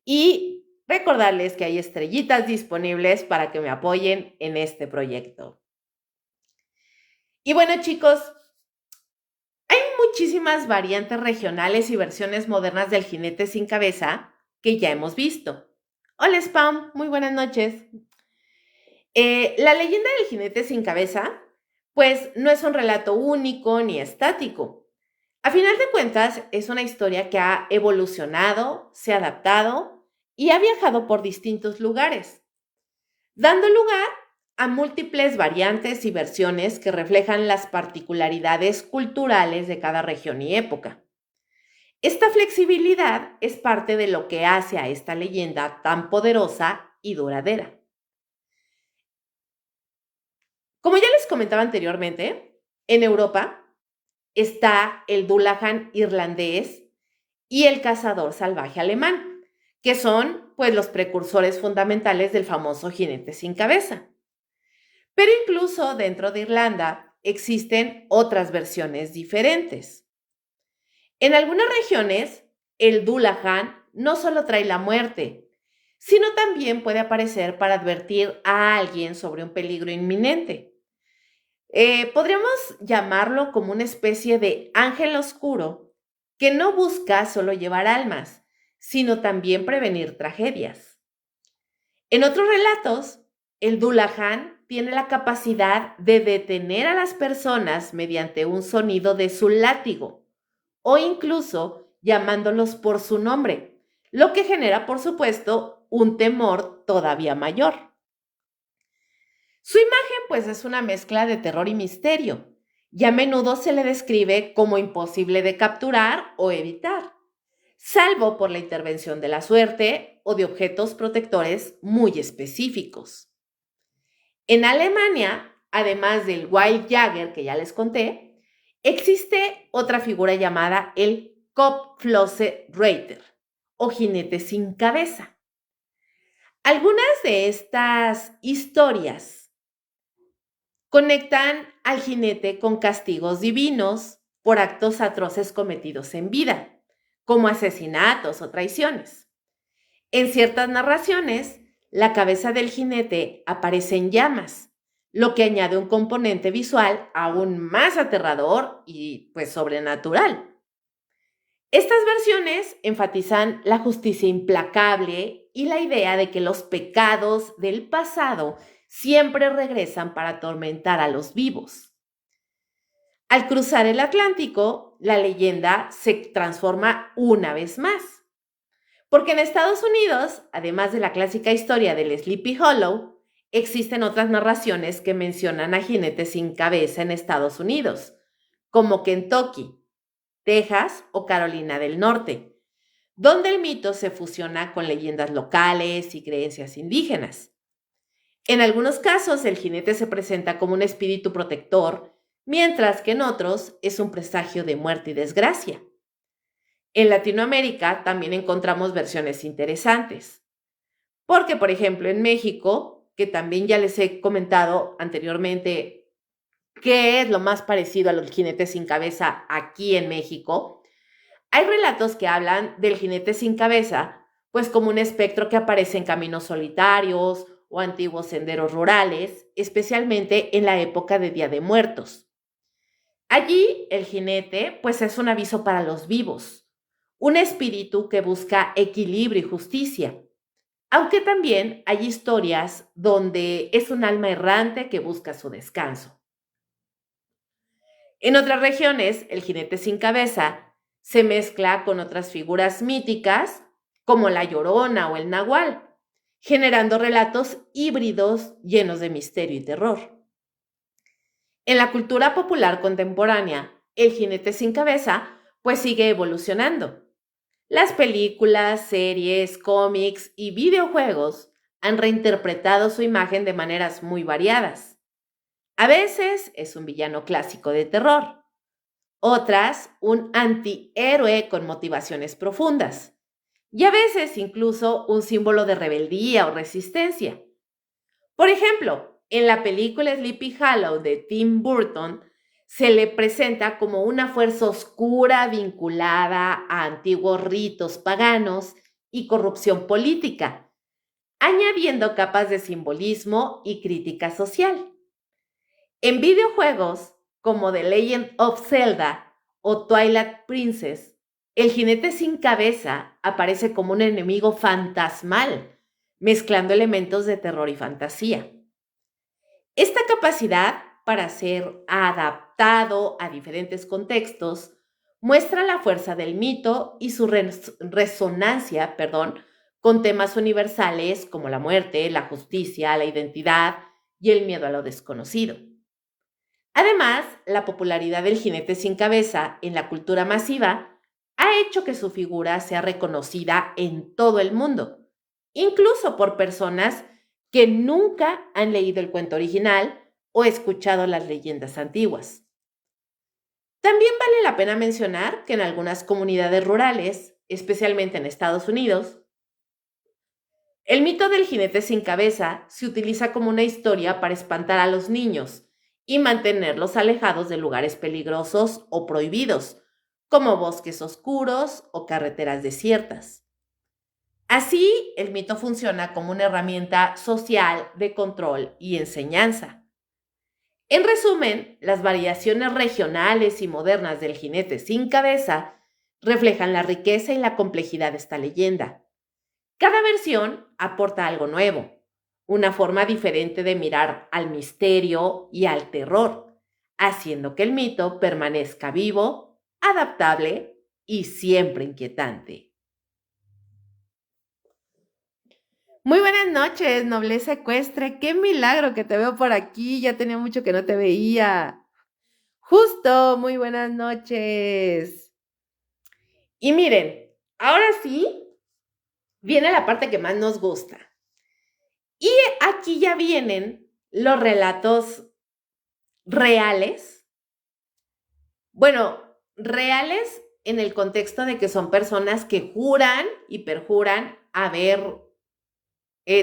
Y recordarles que hay estrellitas disponibles para que me apoyen en este proyecto. Y bueno, chicos, hay muchísimas variantes regionales y versiones modernas del jinete sin cabeza que ya hemos visto. Hola, Spam, muy buenas noches. La leyenda del jinete sin cabeza, pues no es un relato único ni estático. A final de cuentas, es una historia que ha evolucionado, se ha adaptado y ha viajado por distintos lugares, dando lugar a múltiples variantes y versiones que reflejan las particularidades culturales de cada región y época. Esta flexibilidad es parte de lo que hace a esta leyenda tan poderosa y duradera. Como ya les comentaba anteriormente, en Europa está el Dullahan irlandés y el cazador salvaje alemán, que son pues los precursores fundamentales del famoso jinete sin cabeza. Pero incluso dentro de Irlanda existen otras versiones diferentes. En algunas regiones, el Dullahan no solo trae la muerte, sino también puede aparecer para advertir a alguien sobre un peligro inminente. Podríamos llamarlo como una especie de ángel oscuro que no busca solo llevar almas, sino también prevenir tragedias. En otros relatos, el Dullahan tiene la capacidad de detener a las personas mediante un sonido de su látigo o incluso llamándolos por su nombre, lo que genera, por supuesto, un temor todavía mayor. Su imagen, pues, es una mezcla de terror y misterio, y a menudo se le describe como imposible de capturar o evitar, salvo por la intervención de la suerte o de objetos protectores muy específicos. En Alemania, además del Wildjäger que ya les conté, existe otra figura llamada el Kopflose Reiter o jinete sin cabeza. Algunas de estas historias conectan al jinete con castigos divinos por actos atroces cometidos en vida, como asesinatos o traiciones. En ciertas narraciones, la cabeza del jinete aparece en llamas, lo que añade un componente visual aún más aterrador y pues sobrenatural. Estas versiones enfatizan la justicia implacable y la idea de que los pecados del pasado siempre regresan para atormentar a los vivos. Al cruzar el Atlántico, la leyenda se transforma una vez más, porque en Estados Unidos, además de la clásica historia del Sleepy Hollow, existen otras narraciones que mencionan a jinetes sin cabeza en Estados Unidos, como Kentucky, Texas o Carolina del Norte, donde el mito se fusiona con leyendas locales y creencias indígenas. En algunos casos, el jinete se presenta como un espíritu protector, mientras que en otros es un presagio de muerte y desgracia. En Latinoamérica también encontramos versiones interesantes, porque, por ejemplo, en México, que también ya les he comentado anteriormente qué es lo más parecido a los jinetes sin cabeza aquí en México, hay relatos que hablan del jinete sin cabeza, pues como un espectro que aparece en caminos solitarios o antiguos senderos rurales, especialmente en la época de Día de Muertos. Allí el jinete, pues es un aviso para los vivos, un espíritu que busca equilibrio y justicia, aunque también hay historias donde es un alma errante que busca su descanso. En otras regiones, el jinete sin cabeza se mezcla con otras figuras míticas como la Llorona o el Nahual, generando relatos híbridos llenos de misterio y terror. En la cultura popular contemporánea, el jinete sin cabeza pues sigue evolucionando. Las películas, series, cómics y videojuegos han reinterpretado su imagen de maneras muy variadas. A veces es un villano clásico de terror, otras un antihéroe con motivaciones profundas, y a veces incluso un símbolo de rebeldía o resistencia. Por ejemplo, en la película Sleepy Hollow de Tim Burton, se le presenta como una fuerza oscura vinculada a antiguos ritos paganos y corrupción política, añadiendo capas de simbolismo y crítica social. En videojuegos como The Legend of Zelda o Twilight Princess, el jinete sin cabeza aparece como un enemigo fantasmal, mezclando elementos de terror y fantasía. Esta capacidad para ser adaptado a diferentes contextos muestra la fuerza del mito y su resonancia, con temas universales como la muerte, la justicia, la identidad y el miedo a lo desconocido. Además, la popularidad del jinete sin cabeza en la cultura masiva ha hecho que su figura sea reconocida en todo el mundo, incluso por personas que nunca han leído el cuento original o escuchado las leyendas antiguas. También vale la pena mencionar que en algunas comunidades rurales, especialmente en Estados Unidos, el mito del jinete sin cabeza se utiliza como una historia para espantar a los niños y mantenerlos alejados de lugares peligrosos o prohibidos, como bosques oscuros o carreteras desiertas. Así, el mito funciona como una herramienta social de control y enseñanza. En resumen, las variaciones regionales y modernas del jinete sin cabeza reflejan la riqueza y la complejidad de esta leyenda. Cada versión aporta algo nuevo, una forma diferente de mirar al misterio y al terror, haciendo que el mito permanezca vivo, adaptable y siempre inquietante. Muy buenas noches, nobleza ecuestre. Qué milagro que te veo por aquí. Ya tenía mucho que no te veía. Justo, muy buenas noches. Y miren, ahora sí viene la parte que más nos gusta. Y aquí ya vienen los relatos reales. Bueno, reales en el contexto de que son personas que juran y perjuran haber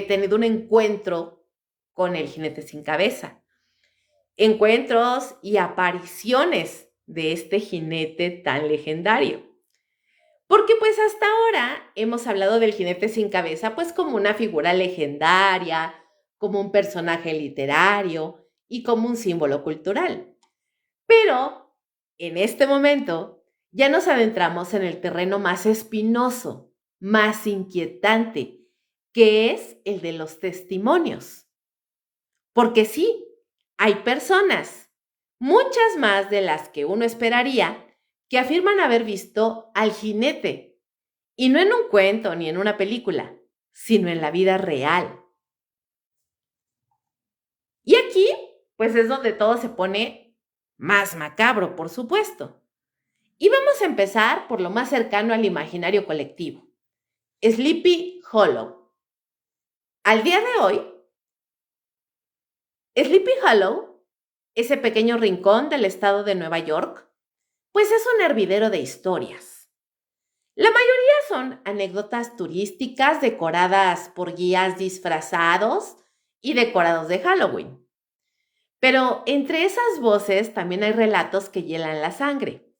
tenido un encuentro con el jinete sin cabeza. Encuentros y apariciones de este jinete tan legendario. Porque pues hasta ahora hemos hablado del jinete sin cabeza pues como una figura legendaria, como un personaje literario y como un símbolo cultural. Pero en este momento ya nos adentramos en el terreno más espinoso, más inquietante, que es el de los testimonios. Porque sí, hay personas, muchas más de las que uno esperaría, que afirman haber visto al jinete, y no en un cuento ni en una película, sino en la vida real. Y aquí, pues es donde todo se pone más macabro, por supuesto. Y vamos a empezar por lo más cercano al imaginario colectivo, Sleepy Hollow. Al día de hoy, Sleepy Hollow, ese pequeño rincón del estado de Nueva York, pues es un hervidero de historias. La mayoría son anécdotas turísticas decoradas por guías disfrazados y decorados de Halloween. Pero entre esas voces también hay relatos que hielan la sangre.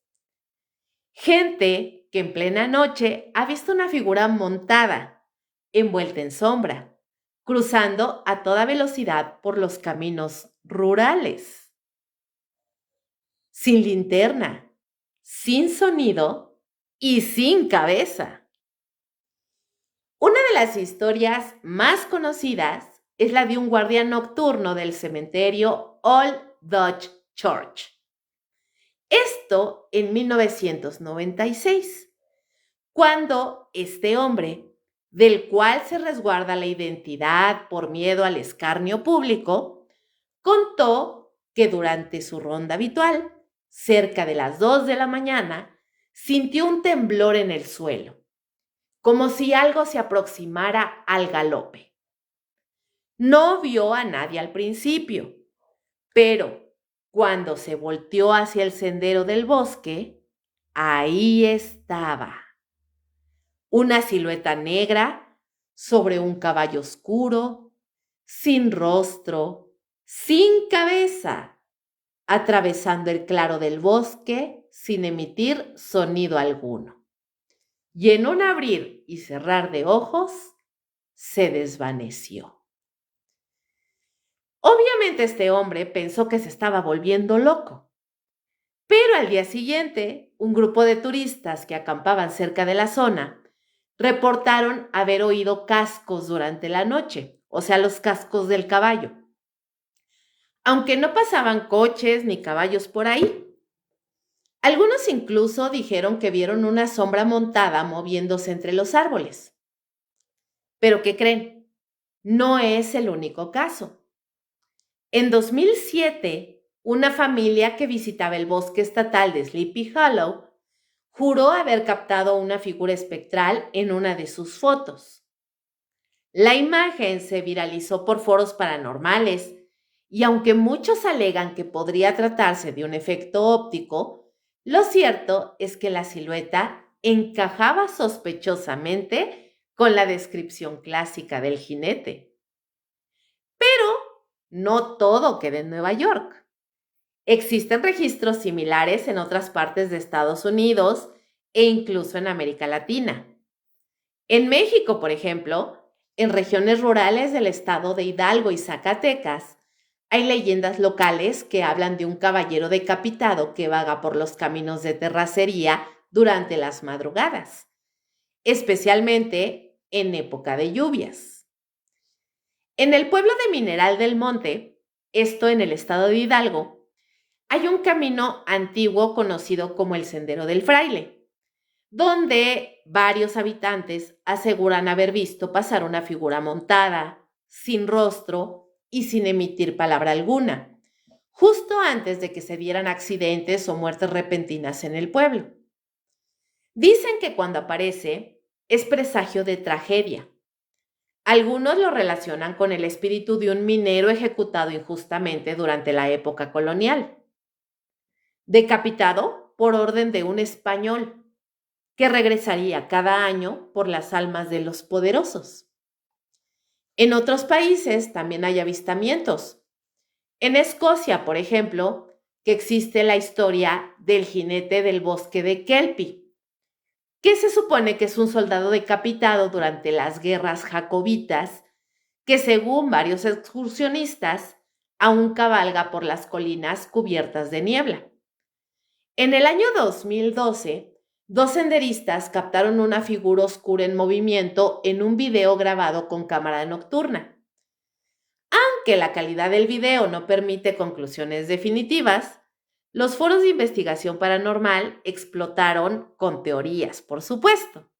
Gente que en plena noche ha visto una figura montada, envuelta en sombra, cruzando a toda velocidad por los caminos rurales, sin linterna, sin sonido y sin cabeza. Una de las historias más conocidas es la de un guardia nocturno del cementerio Old Dutch Church. Esto en 1996, cuando este hombre, del cual se resguarda la identidad por miedo al escarnio público, contó que durante su ronda habitual, cerca de las 2 de la mañana, sintió un temblor en el suelo como si algo se aproximara al galope. No vio a nadie al principio, pero cuando se volteó hacia el sendero del bosque, ahí estaba. Una silueta negra sobre un caballo oscuro, sin rostro, sin cabeza, atravesando el claro del bosque sin emitir sonido alguno. Y en un abrir y cerrar de ojos, se desvaneció. Obviamente este hombre pensó que se estaba volviendo loco, pero al día siguiente, un grupo de turistas que acampaban cerca de la zona reportaron haber oído cascos durante la noche, o sea, los cascos del caballo, aunque no pasaban coches ni caballos por ahí. Algunos incluso dijeron que vieron una sombra montada moviéndose entre los árboles. ¿Pero qué creen? No es el único caso. En 2007, una familia que visitaba el bosque estatal de Sleepy Hollow juró haber captado una figura espectral en una de sus fotos. La imagen se viralizó por foros paranormales y aunque muchos alegan que podría tratarse de un efecto óptico, lo cierto es que la silueta encajaba sospechosamente con la descripción clásica del jinete. Pero no todo queda en Nueva York. Existen registros similares en otras partes de Estados Unidos e incluso en América Latina. En México, por ejemplo, en regiones rurales del estado de Hidalgo y Zacatecas, hay leyendas locales que hablan de un caballero decapitado que vaga por los caminos de terracería durante las madrugadas, especialmente en época de lluvias. En el pueblo de Mineral del Monte, esto en el estado de Hidalgo, hay un camino antiguo conocido como el Sendero del Fraile, donde varios habitantes aseguran haber visto pasar una figura montada, sin rostro y sin emitir palabra alguna, justo antes de que se dieran accidentes o muertes repentinas en el pueblo. Dicen que cuando aparece es presagio de tragedia. Algunos lo relacionan con el espíritu de un minero ejecutado injustamente durante la época colonial, decapitado por orden de un español que regresaría cada año por las almas de los poderosos. En otros países también hay avistamientos. En Escocia, por ejemplo, que existe la historia del jinete del bosque de Kelpie, que se supone que es un soldado decapitado durante las guerras jacobitas, que según varios excursionistas, aún cabalga por las colinas cubiertas de niebla. En el año 2012, dos senderistas captaron una figura oscura en movimiento en un video grabado con cámara nocturna. Aunque la calidad del video no permite conclusiones definitivas, los foros de investigación paranormal explotaron con teorías, por supuesto.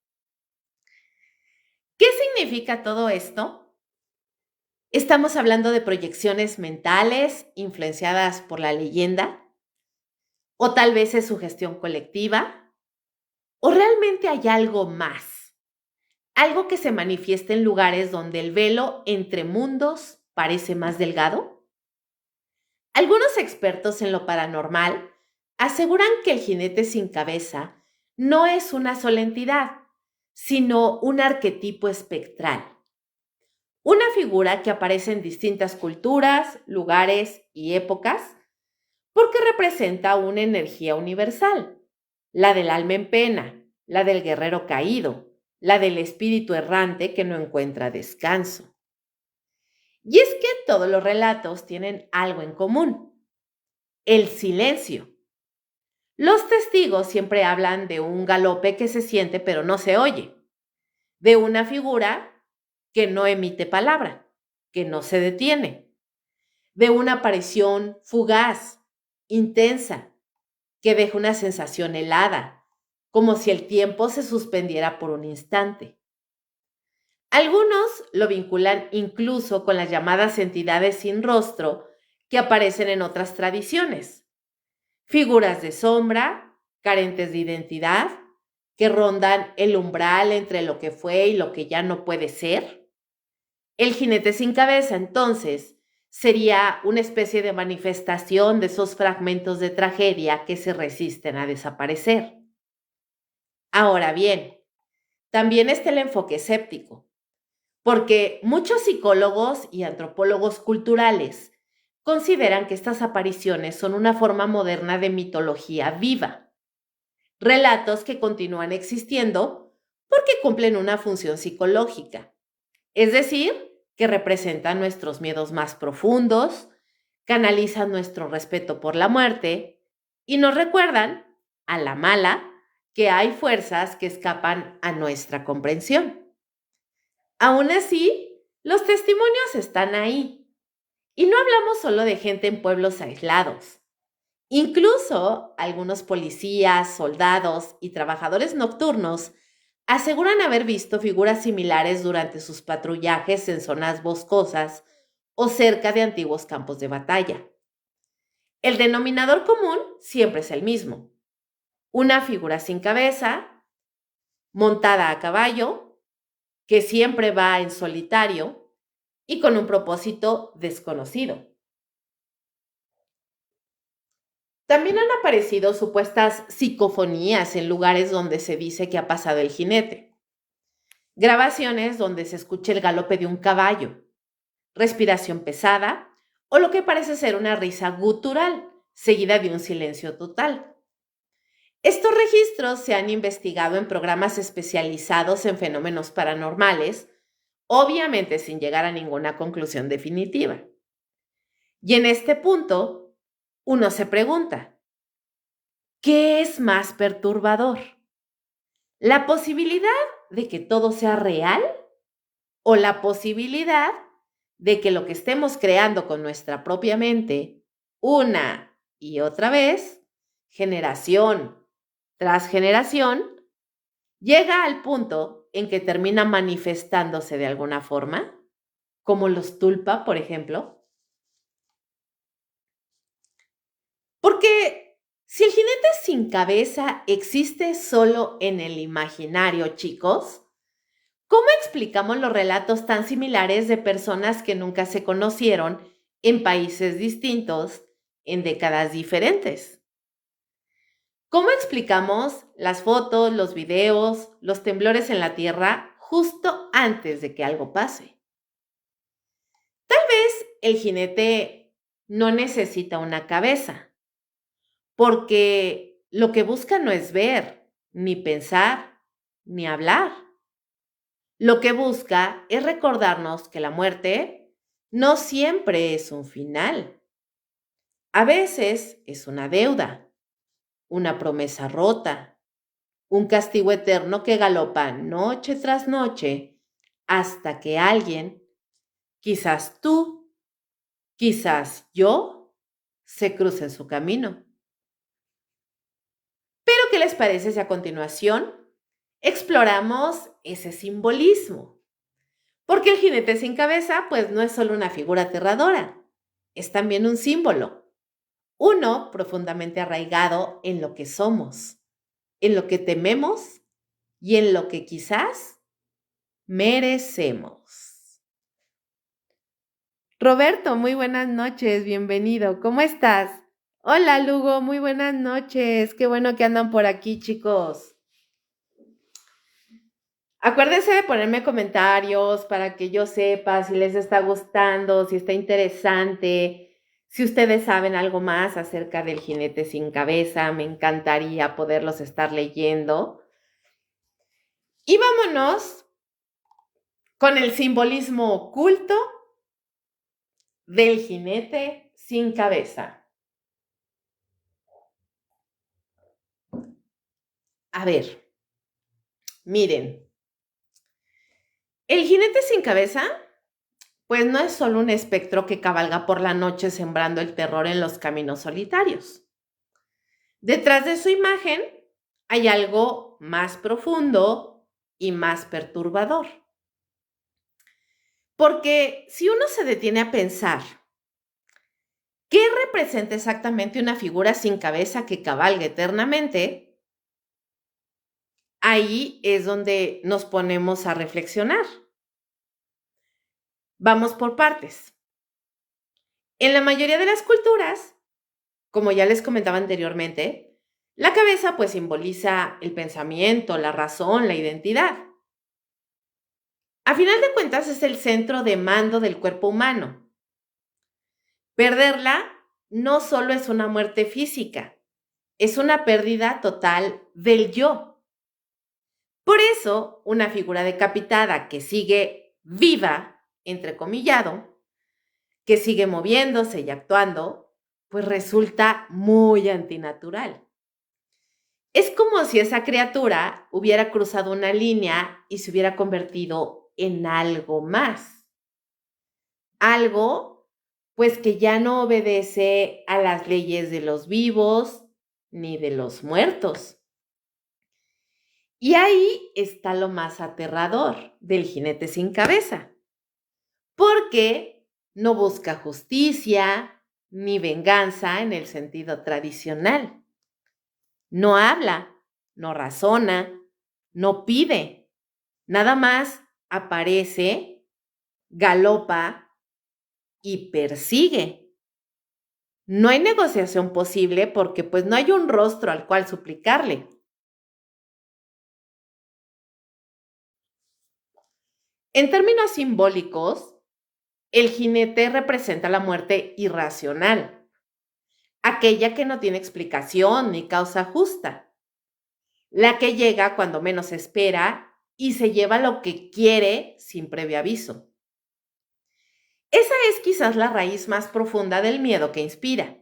¿Qué significa todo esto? ¿Estamos hablando de proyecciones mentales influenciadas por la leyenda? ¿O tal vez es sugestión colectiva? ¿O realmente hay algo más? ¿Algo que se manifiesta en lugares donde el velo entre mundos parece más delgado? Algunos expertos en lo paranormal aseguran que el jinete sin cabeza no es una sola entidad, sino un arquetipo espectral. Una figura que aparece en distintas culturas, lugares y épocas porque representa una energía universal, la del alma en pena, la del guerrero caído, la del espíritu errante que no encuentra descanso. Y es que todos los relatos tienen algo en común: el silencio. Los testigos siempre hablan de un galope que se siente pero no se oye, de una figura que no emite palabra, que no se detiene, de una aparición fugaz, intensa, que deja una sensación helada, como si el tiempo se suspendiera por un instante. Algunos lo vinculan incluso con las llamadas entidades sin rostro que aparecen en otras tradiciones. Figuras de sombra, carentes de identidad, que rondan el umbral entre lo que fue y lo que ya no puede ser. El jinete sin cabeza, entonces, sería una especie de manifestación de esos fragmentos de tragedia que se resisten a desaparecer. Ahora bien, también está el enfoque escéptico, porque muchos psicólogos y antropólogos culturales consideran que estas apariciones son una forma moderna de mitología viva, relatos que continúan existiendo porque cumplen una función psicológica, es decir, que representan nuestros miedos más profundos, canalizan nuestro respeto por la muerte y nos recuerdan, a la mala, que hay fuerzas que escapan a nuestra comprensión. Aún así, los testimonios están ahí. Y no hablamos solo de gente en pueblos aislados. Incluso algunos policías, soldados y trabajadores nocturnos aseguran haber visto figuras similares durante sus patrullajes en zonas boscosas o cerca de antiguos campos de batalla. El denominador común siempre es el mismo: una figura sin cabeza, montada a caballo, que siempre va en solitario y con un propósito desconocido. También han aparecido supuestas psicofonías en lugares donde se dice que ha pasado el jinete. Grabaciones donde se escucha el galope de un caballo, respiración pesada o lo que parece ser una risa gutural, seguida de un silencio total. Estos registros se han investigado en programas especializados en fenómenos paranormales, obviamente sin llegar a ninguna conclusión definitiva. Y en este punto, uno se pregunta, ¿qué es más perturbador? ¿La posibilidad de que todo sea real o la posibilidad de que lo que estemos creando con nuestra propia mente una y otra vez, generación tras generación, llega al punto en que termina manifestándose de alguna forma, como los tulpa, por ejemplo? Porque si el jinete sin cabeza existe solo en el imaginario, chicos, ¿cómo explicamos los relatos tan similares de personas que nunca se conocieron en países distintos, en décadas diferentes? ¿Cómo explicamos las fotos, los videos, los temblores en la Tierra justo antes de que algo pase? Tal vez el jinete no necesita una cabeza, porque lo que busca no es ver, ni pensar, ni hablar. Lo que busca es recordarnos que la muerte no siempre es un final. A veces es una deuda, una promesa rota, un castigo eterno que galopa noche tras noche hasta que alguien, quizás tú, quizás yo, se cruce en su camino. Pero, ¿qué les parece si a continuación exploramos ese simbolismo? Porque el jinete sin cabeza, pues no es solo una figura aterradora, es también un símbolo, uno profundamente arraigado en lo que somos, en lo que tememos y en lo que quizás merecemos. Roberto, muy buenas noches, bienvenido, ¿cómo estás? Hola, Lugo, muy buenas noches, qué bueno que andan por aquí, chicos. Acuérdense de ponerme comentarios para que yo sepa si les está gustando, si está interesante, si ustedes saben algo más acerca del jinete sin cabeza, me encantaría poderlos estar leyendo. Y vámonos con el simbolismo oculto del jinete sin cabeza. A ver, miren, el jinete sin cabeza, pues no es solo un espectro que cabalga por la noche sembrando el terror en los caminos solitarios. Detrás de su imagen hay algo más profundo y más perturbador. Porque si uno se detiene a pensar, ¿qué representa exactamente una figura sin cabeza que cabalga eternamente? Ahí es donde nos ponemos a reflexionar. Vamos por partes. En la mayoría de las culturas, como ya les comentaba anteriormente, la cabeza pues simboliza el pensamiento, la razón, la identidad. A final de cuentas es el centro de mando del cuerpo humano. Perderla no solo es una muerte física, es una pérdida total del yo. Por eso, una figura decapitada que sigue viva, entrecomillado, que sigue moviéndose y actuando, pues resulta muy antinatural. Es como si esa criatura hubiera cruzado una línea y se hubiera convertido en algo más. Algo, pues que ya no obedece a las leyes de los vivos ni de los muertos. Y ahí está lo más aterrador del jinete sin cabeza, porque no busca justicia ni venganza en el sentido tradicional. No habla, no razona, no pide, nada más aparece, galopa y persigue. No hay negociación posible porque pues no hay un rostro al cual suplicarle. En términos simbólicos, el jinete representa la muerte irracional, aquella que no tiene explicación ni causa justa, la que llega cuando menos se espera y se lleva lo que quiere sin previo aviso. Esa es quizás la raíz más profunda del miedo que inspira.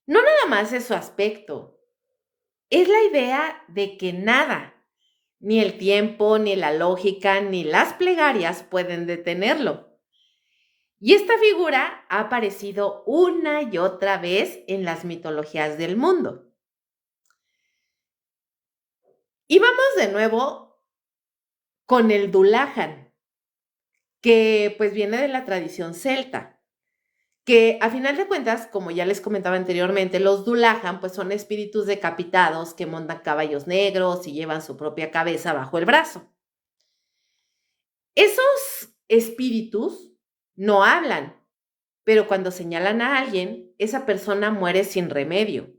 No nada más es su aspecto, es la idea de que nada, ni el tiempo, ni la lógica, ni las plegarias pueden detenerlo. Y esta figura ha aparecido una y otra vez en las mitologías del mundo. Y vamos de nuevo con el Dullahan, que pues viene de la tradición celta, que a final de cuentas, como ya les comentaba anteriormente, los Dullahan pues son espíritus decapitados que montan caballos negros y llevan su propia cabeza bajo el brazo. Esos espíritus no hablan, pero cuando señalan a alguien, esa persona muere sin remedio.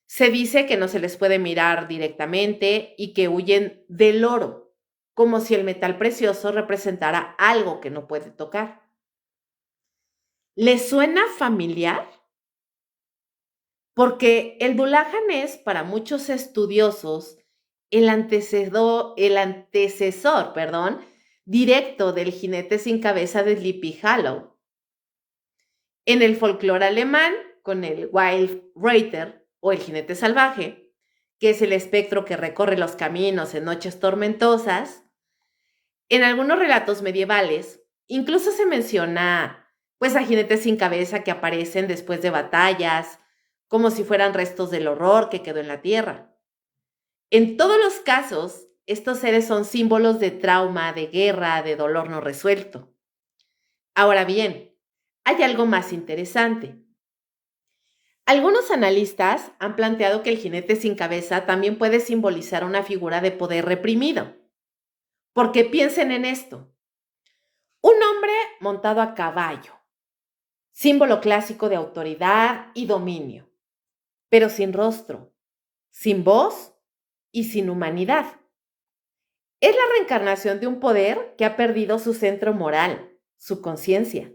Se dice que no se les puede mirar directamente y que huyen del oro, como si el metal precioso representara algo que no puede tocar. ¿Les suena familiar? Porque el Dullahan es, para muchos estudiosos, el antecesor, directo del jinete sin cabeza de Sleepy Hollow. En el folclore alemán, con el Wild Reiter o el jinete salvaje, que es el espectro que recorre los caminos en noches tormentosas, en algunos relatos medievales incluso se menciona pues a jinetes sin cabeza que aparecen después de batallas, como si fueran restos del horror que quedó en la tierra. En todos los casos, estos seres son símbolos de trauma, de guerra, de dolor no resuelto. Ahora bien, hay algo más interesante. Algunos analistas han planteado que el jinete sin cabeza también puede simbolizar una figura de poder reprimido. Porque piensen en esto. Un hombre montado a caballo, símbolo clásico de autoridad y dominio, pero sin rostro, sin voz y sin humanidad. Es la reencarnación de un poder que ha perdido su centro moral, su conciencia.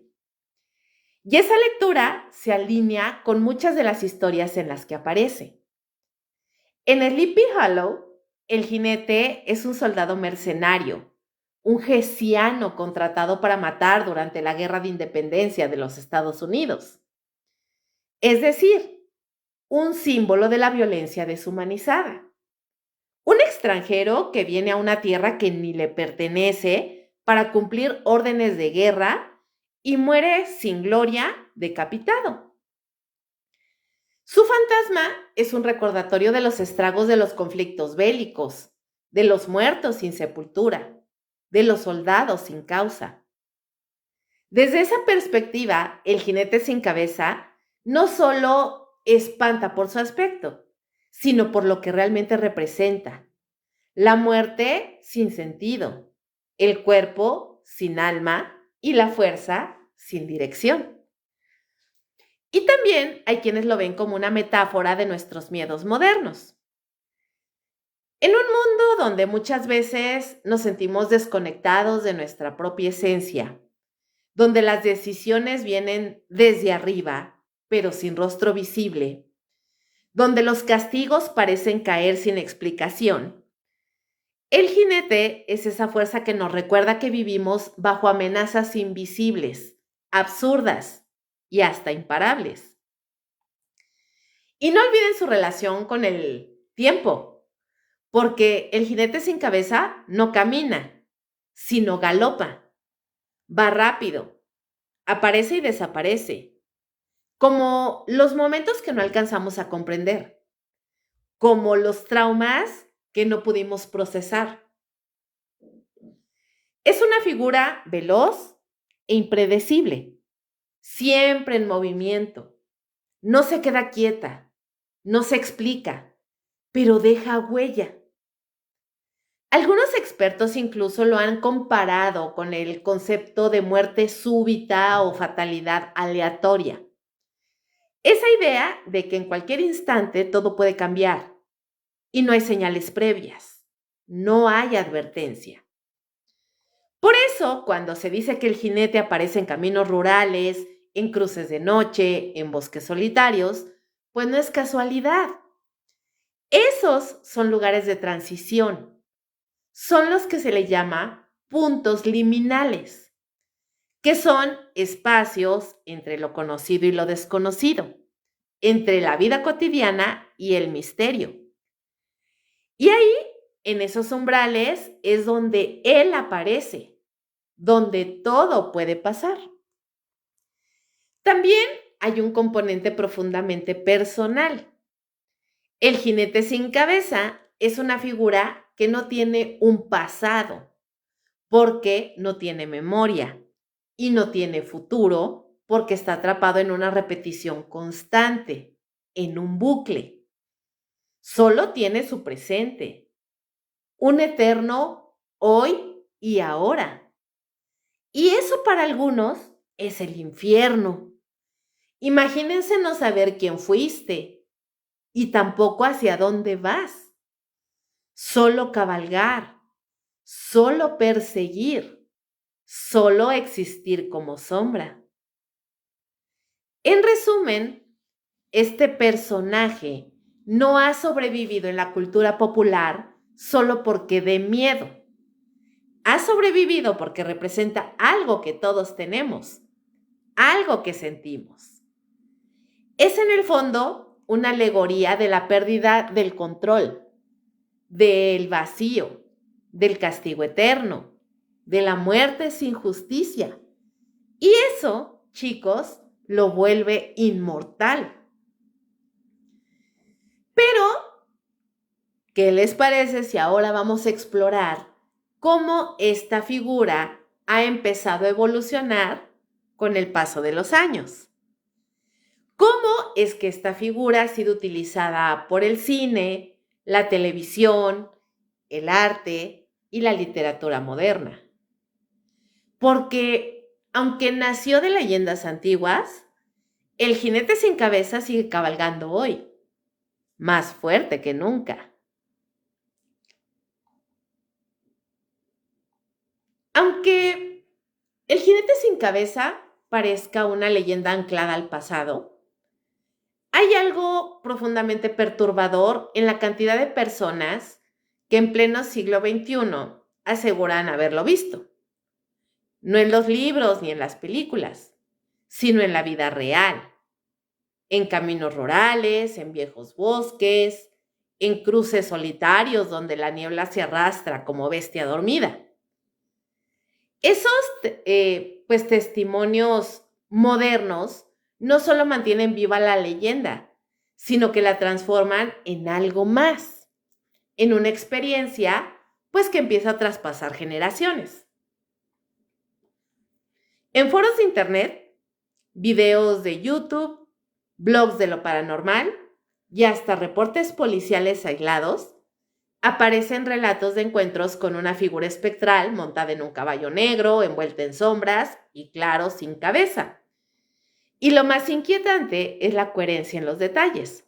Y esa lectura se alinea con muchas de las historias en las que aparece. En Sleepy Hollow, el jinete es un soldado mercenario, un gesiano contratado para matar durante la Guerra de Independencia de los Estados Unidos. Es decir, un símbolo de la violencia deshumanizada. Un extranjero que viene a una tierra que ni le pertenece para cumplir órdenes de guerra y muere sin gloria, decapitado. Su fantasma es un recordatorio de los estragos de los conflictos bélicos, de los muertos sin sepultura, de los soldados sin causa. Desde esa perspectiva, el jinete sin cabeza no solo espanta por su aspecto, sino por lo que realmente representa. la muerte sin sentido, el cuerpo sin alma y la fuerza sin dirección. Y también hay quienes lo ven como una metáfora de nuestros miedos modernos. En un mundo donde muchas veces nos sentimos desconectados de nuestra propia esencia, donde las decisiones vienen desde arriba, pero sin rostro visible, donde los castigos parecen caer sin explicación, el jinete es esa fuerza que nos recuerda que vivimos bajo amenazas invisibles, absurdas y hasta imparables. Y no olviden su relación con el tiempo, porque el jinete sin cabeza no camina, sino galopa, va rápido, aparece y desaparece, como los momentos que no alcanzamos a comprender, como los traumas que no pudimos procesar. Es una figura veloz e impredecible, siempre en movimiento. No se queda quieta, no se explica, pero deja huella. Algunos expertos incluso lo han comparado con el concepto de muerte súbita o fatalidad aleatoria. Esa idea de que en cualquier instante todo puede cambiar y no hay señales previas, no hay advertencia. Por eso, cuando se dice que el jinete aparece en caminos rurales, en cruces de noche, en bosques solitarios, pues no es casualidad. Esos son lugares de transición. Son los que se le llama puntos liminales, que son espacios entre lo conocido y lo desconocido, entre la vida cotidiana y el misterio. Y ahí, en esos umbrales, es donde él aparece, donde todo puede pasar. También hay un componente profundamente personal. El jinete sin cabeza es una figura que no tiene un pasado, porque no tiene memoria, y no tiene futuro, porque está atrapado en una repetición constante, en un bucle. Solo tiene su presente, un eterno hoy y ahora. Y eso para algunos es el infierno. Imagínense no saber quién fuiste y tampoco hacia dónde vas. Solo cabalgar, solo perseguir, solo existir como sombra. En resumen, este personaje no ha sobrevivido en la cultura popular solo porque dé miedo. Ha sobrevivido porque representa algo que todos tenemos, algo que sentimos. Es en el fondo una alegoría de la pérdida del control, del vacío, del castigo eterno, de la muerte sin justicia. Y eso, chicos, lo vuelve inmortal. Pero, ¿qué les parece si ahora vamos a explorar cómo esta figura ha empezado a evolucionar con el paso de los años? ¿Cómo es que esta figura ha sido utilizada por el cine, la televisión, el arte y la literatura moderna? Porque, aunque nació de leyendas antiguas, el jinete sin cabeza sigue cabalgando hoy, más fuerte que nunca. Aunque el jinete sin cabeza parezca una leyenda anclada al pasado, hay algo profundamente perturbador en la cantidad de personas que en pleno siglo XXI aseguran haberlo visto. No en los libros ni en las películas, sino en la vida real, en caminos rurales, en viejos bosques, en cruces solitarios donde la niebla se arrastra como bestia dormida. Esos testimonios modernos no solo mantienen viva la leyenda, sino que la transforman en algo más, en una experiencia que empieza a traspasar generaciones. En foros de internet, videos de YouTube, blogs de lo paranormal y hasta reportes policiales aislados, Aparecen relatos de encuentros con una figura espectral montada en un caballo negro, envuelta en sombras y, claro, sin cabeza. Y lo más inquietante es la coherencia en los detalles.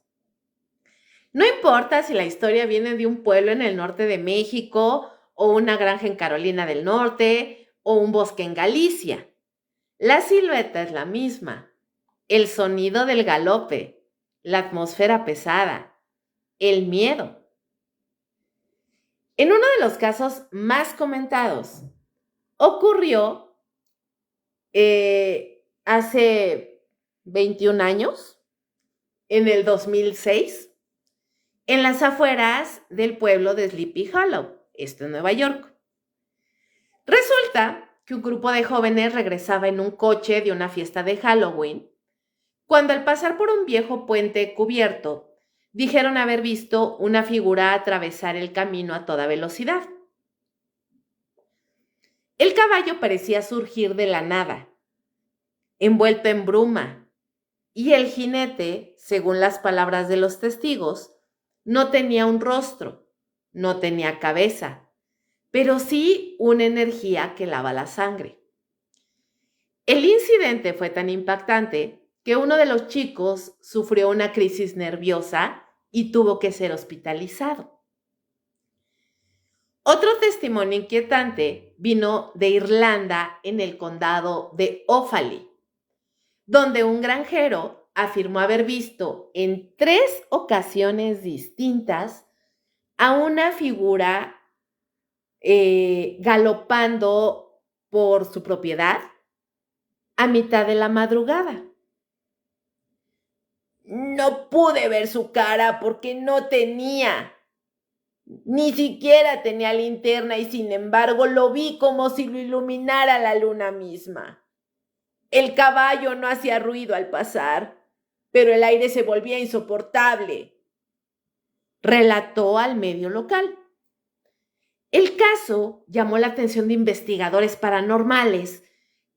No importa si la historia viene de un pueblo en el norte de México, o una granja en Carolina del Norte, o un bosque en Galicia. La silueta es la misma. El sonido del galope, la atmósfera pesada, el miedo. En uno de los casos más comentados, ocurrió hace 21 años, en el 2006, en las afueras del pueblo de Sleepy Hollow, esto en Nueva York. Resulta que un grupo de jóvenes regresaba en un coche de una fiesta de Halloween, cuando al pasar por un viejo puente cubierto, dijeron haber visto una figura atravesar el camino a toda velocidad. El caballo parecía surgir de la nada, envuelto en bruma, y el jinete, según las palabras de los testigos, no tenía un rostro, no tenía cabeza, pero sí una energía que lava la sangre. El incidente fue tan impactante que uno de los chicos sufrió una crisis nerviosa y tuvo que ser hospitalizado. Otro testimonio inquietante vino de Irlanda, en el condado de Offaly, donde un granjero afirmó haber visto en 3 ocasiones distintas a una figura galopando por su propiedad a mitad de la madrugada. No pude ver su cara porque no tenía. Ni siquiera tenía linterna y sin embargo lo vi como si lo iluminara la luna misma. El caballo no hacía ruido al pasar, pero el aire se volvía insoportable, relató al medio local. El caso llamó la atención de investigadores paranormales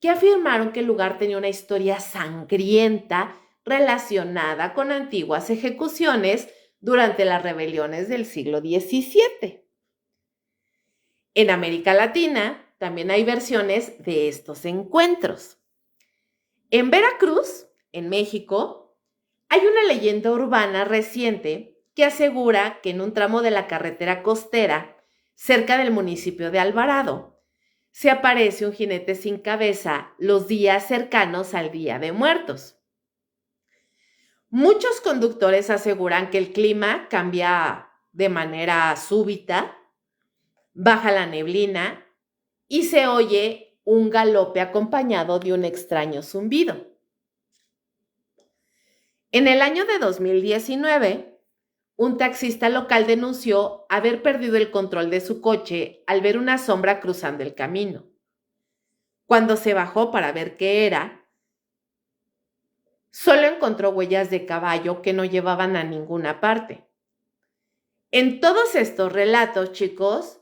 que afirmaron que el lugar tenía una historia sangrienta relacionada con antiguas ejecuciones durante las rebeliones del siglo XVII. En América Latina también hay versiones de estos encuentros. En Veracruz, en México, hay una leyenda urbana reciente que asegura que en un tramo de la carretera costera, cerca del municipio de Alvarado, se aparece un jinete sin cabeza los días cercanos al Día de Muertos. Muchos conductores aseguran que el clima cambia de manera súbita, baja la neblina y se oye un galope acompañado de un extraño zumbido. En el año de 2019, un taxista local denunció haber perdido el control de su coche al ver una sombra cruzando el camino. Cuando se bajó para ver qué era, solo encontró huellas de caballo que no llevaban a ninguna parte. En todos estos relatos, chicos,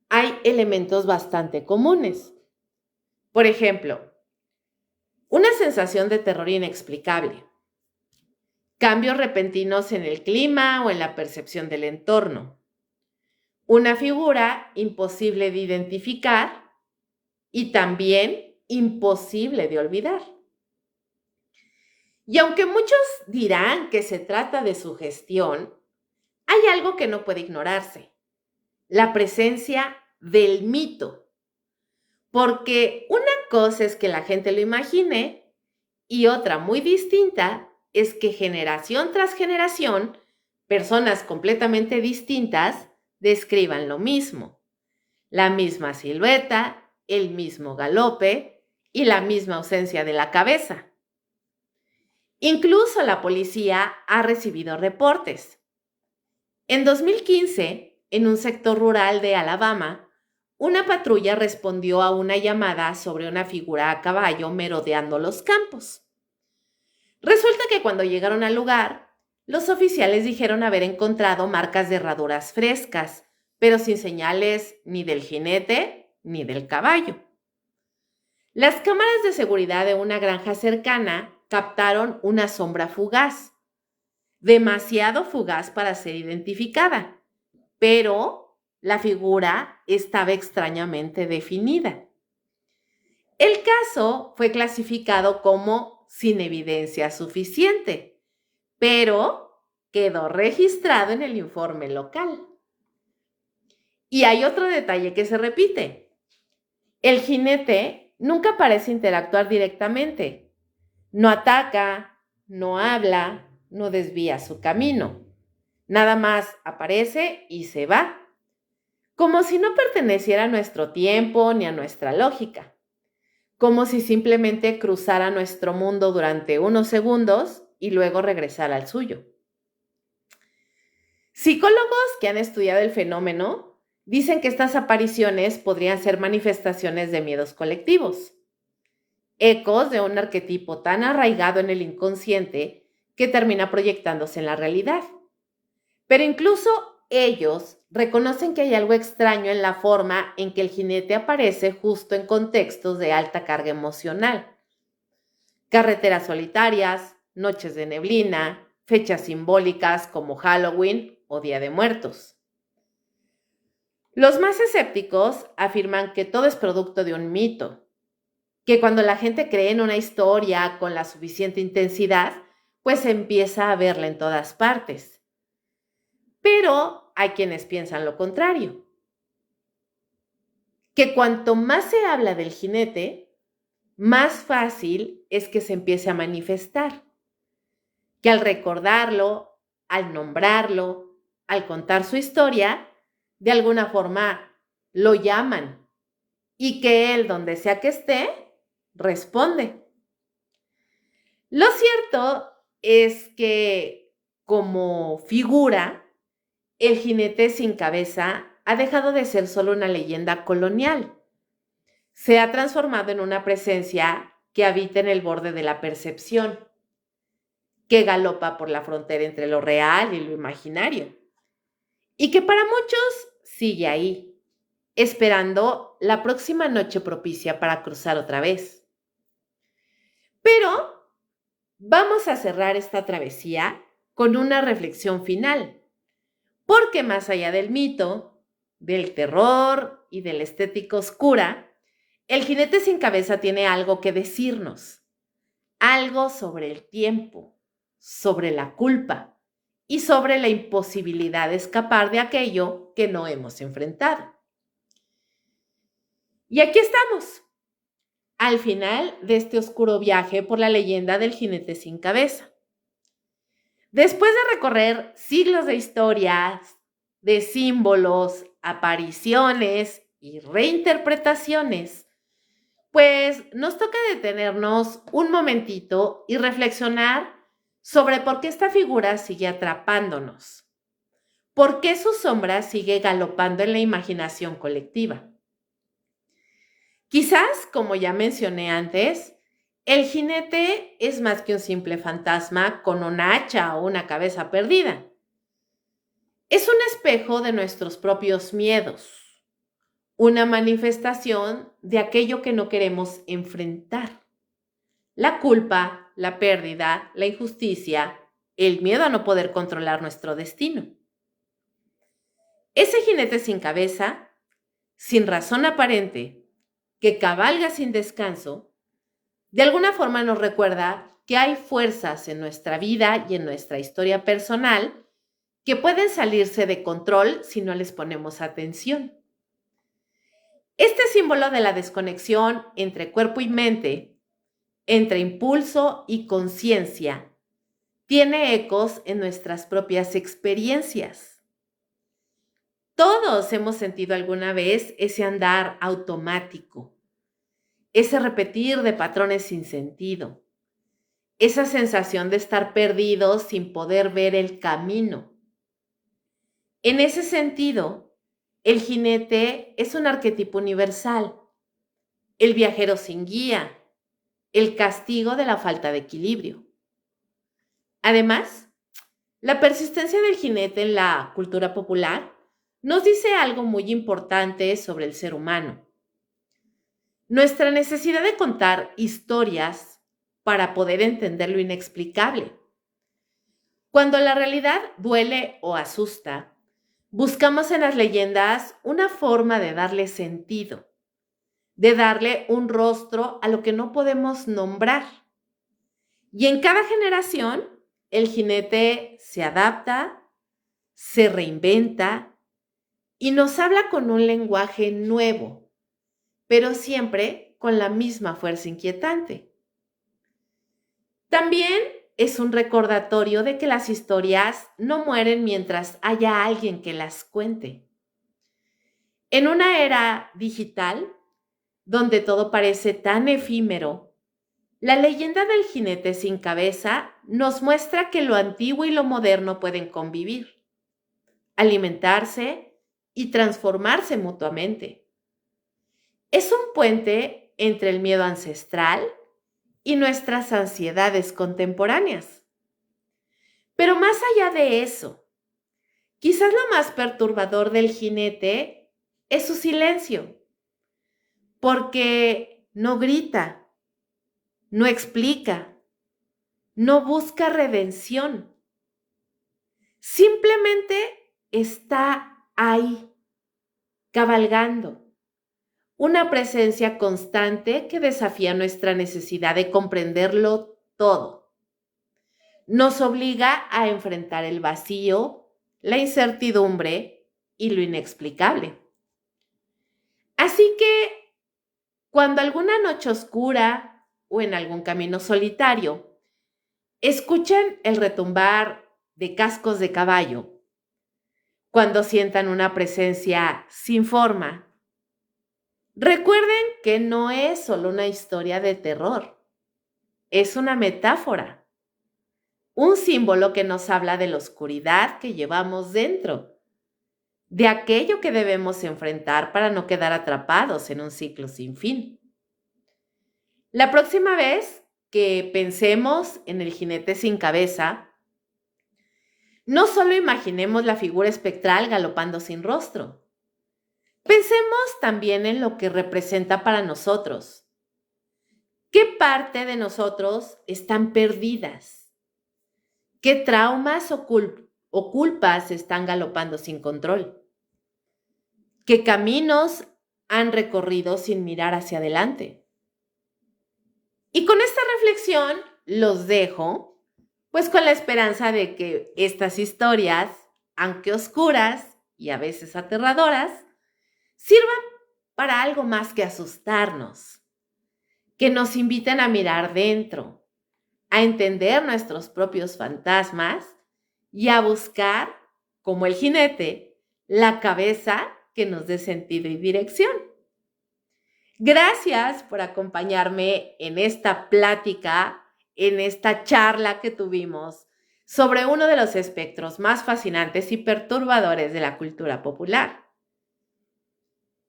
hay elementos bastante comunes. Por ejemplo, una sensación de terror inexplicable, cambios repentinos en el clima o en la percepción del entorno, una figura imposible de identificar y también imposible de olvidar. Y aunque muchos dirán que se trata de sugestión, hay algo que no puede ignorarse: la presencia del mito. Porque una cosa es que la gente lo imagine y otra muy distinta es que generación tras generación, personas completamente distintas describan lo mismo. La misma silueta, el mismo galope y la misma ausencia de la cabeza. Incluso la policía ha recibido reportes. En 2015, en un sector rural de Alabama, una patrulla respondió a una llamada sobre una figura a caballo merodeando los campos. Resulta que cuando llegaron al lugar, los oficiales dijeron haber encontrado marcas de herraduras frescas, pero sin señales ni del jinete ni del caballo. Las cámaras de seguridad de una granja cercana captaron una sombra fugaz, demasiado fugaz para ser identificada, pero la figura estaba extrañamente definida. El caso fue clasificado como sin evidencia suficiente, pero quedó registrado en el informe local. Y hay otro detalle que se repite. El jinete nunca parece interactuar directamente. No ataca, no habla, no desvía su camino. Nada más aparece y se va, como si no perteneciera a nuestro tiempo ni a nuestra lógica, como si simplemente cruzara nuestro mundo durante unos segundos y luego regresara al suyo. Psicólogos que han estudiado el fenómeno dicen que estas apariciones podrían ser manifestaciones de miedos colectivos, ecos de un arquetipo tan arraigado en el inconsciente que termina proyectándose en la realidad. Pero incluso ellos reconocen que hay algo extraño en la forma en que el jinete aparece justo en contextos de alta carga emocional. Carreteras solitarias, noches de neblina, fechas simbólicas como Halloween o Día de Muertos. Los más escépticos afirman que todo es producto de un mito, que cuando la gente cree en una historia con la suficiente intensidad, pues empieza a verla en todas partes. Pero hay quienes piensan lo contrario, que cuanto más se habla del jinete, más fácil es que se empiece a manifestar, que al recordarlo, al nombrarlo, al contar su historia, de alguna forma lo llaman y que él, donde sea que esté, responde. Lo cierto es que como figura, el jinete sin cabeza ha dejado de ser solo una leyenda colonial. Se ha transformado en una presencia que habita en el borde de la percepción, que galopa por la frontera entre lo real y lo imaginario, y que para muchos sigue ahí, esperando la próxima noche propicia para cruzar otra vez. Pero vamos a cerrar esta travesía con una reflexión final. Porque más allá del mito, del terror y de la estética oscura, el jinete sin cabeza tiene algo que decirnos, algo sobre el tiempo, sobre la culpa y sobre la imposibilidad de escapar de aquello que no hemos enfrentado. Y aquí estamos, al final de este oscuro viaje por la leyenda del jinete sin cabeza. Después de recorrer siglos de historias, de símbolos, apariciones y reinterpretaciones, pues nos toca detenernos un momentito y reflexionar sobre por qué esta figura sigue atrapándonos, por qué su sombra sigue galopando en la imaginación colectiva. Quizás, como ya mencioné antes, el jinete es más que un simple fantasma con un hacha o una cabeza perdida. Es un espejo de nuestros propios miedos, una manifestación de aquello que no queremos enfrentar. La culpa, la pérdida, la injusticia, el miedo a no poder controlar nuestro destino. Ese jinete sin cabeza, sin razón aparente, que cabalga sin descanso, de alguna forma nos recuerda que hay fuerzas en nuestra vida y en nuestra historia personal que pueden salirse de control si no les ponemos atención. Este símbolo de la desconexión entre cuerpo y mente, entre impulso y conciencia, tiene ecos en nuestras propias experiencias. Todos hemos sentido alguna vez ese andar automático, ese repetir de patrones sin sentido, esa sensación de estar perdidos sin poder ver el camino. En ese sentido, el jinete es un arquetipo universal, el viajero sin guía, el castigo de la falta de equilibrio. Además, la persistencia del jinete en la cultura popular nos dice algo muy importante sobre el ser humano. Nuestra necesidad de contar historias para poder entender lo inexplicable. Cuando la realidad duele o asusta, Buscamos en las leyendas una forma de darle sentido, de darle un rostro a lo que no podemos nombrar. Y en cada generación, el jinete se adapta, se reinventa y nos habla con un lenguaje nuevo, pero siempre con la misma fuerza inquietante. También es un recordatorio de que las historias no mueren mientras haya alguien que las cuente. En una era digital, donde todo parece tan efímero, la leyenda del jinete sin cabeza nos muestra que lo antiguo y lo moderno pueden convivir, alimentarse y transformarse mutuamente. Es un puente entre el miedo ancestral y nuestras ansiedades contemporáneas. Pero más allá de eso, quizás lo más perturbador del jinete es su silencio, porque no grita, no explica, no busca redención. Simplemente está ahí, cabalgando. Una presencia constante que desafía nuestra necesidad de comprenderlo todo. Nos obliga a enfrentar el vacío, la incertidumbre y lo inexplicable. Así que, cuando alguna noche oscura o en algún camino solitario escuchen el retumbar de cascos de caballo, cuando sientan una presencia sin forma, recuerden que no es solo una historia de terror, es una metáfora, un símbolo que nos habla de la oscuridad que llevamos dentro, de aquello que debemos enfrentar para no quedar atrapados en un ciclo sin fin. La próxima vez que pensemos en el jinete sin cabeza, no solo imaginemos la figura espectral galopando sin rostro. Pensemos también en lo que representa para nosotros. ¿Qué parte de nosotros están perdidas? ¿Qué traumas o culpas están galopando sin control? ¿Qué caminos han recorrido sin mirar hacia adelante? Y con esta reflexión los dejo, pues con la esperanza de que estas historias, aunque oscuras y a veces aterradoras, sirvan para algo más que asustarnos, que nos inviten a mirar dentro, a entender nuestros propios fantasmas y a buscar, como el jinete, la cabeza que nos dé sentido y dirección. Gracias por acompañarme en esta plática, en esta charla que tuvimos sobre uno de los espectros más fascinantes y perturbadores de la cultura popular.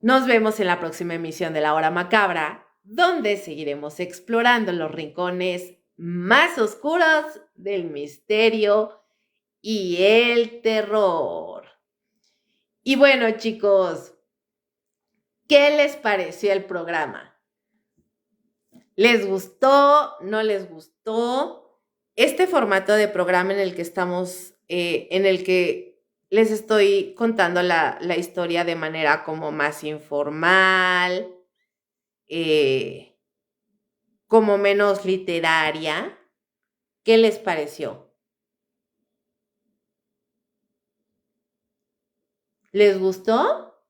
Nos vemos en la próxima emisión de La Hora Macabra, donde seguiremos explorando los rincones más oscuros del misterio y el terror. Y bueno, chicos, ¿qué les pareció el programa? ¿Les gustó? ¿No les gustó? Este formato de programa en el que estamos, en el que les estoy contando la historia de manera como más informal, como menos literaria. ¿Qué les pareció? ¿Les gustó?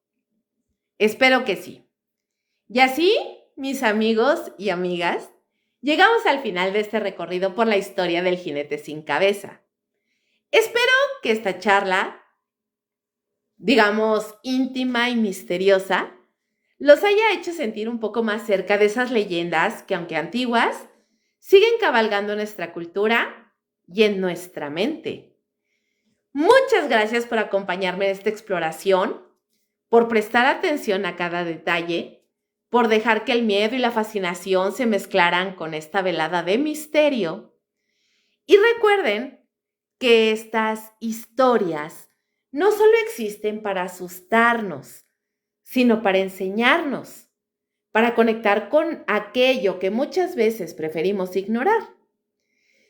Espero que sí. Y así, mis amigos y amigas, llegamos al final de este recorrido por la historia del jinete sin cabeza. Espero que esta charla, digamos, íntima y misteriosa, los haya hecho sentir un poco más cerca de esas leyendas que, aunque antiguas, siguen cabalgando en nuestra cultura y en nuestra mente. Muchas gracias por acompañarme en esta exploración, por prestar atención a cada detalle, por dejar que el miedo y la fascinación se mezclaran con esta velada de misterio. Y recuerden que estas historias no solo existen para asustarnos, sino para enseñarnos, para conectar con aquello que muchas veces preferimos ignorar.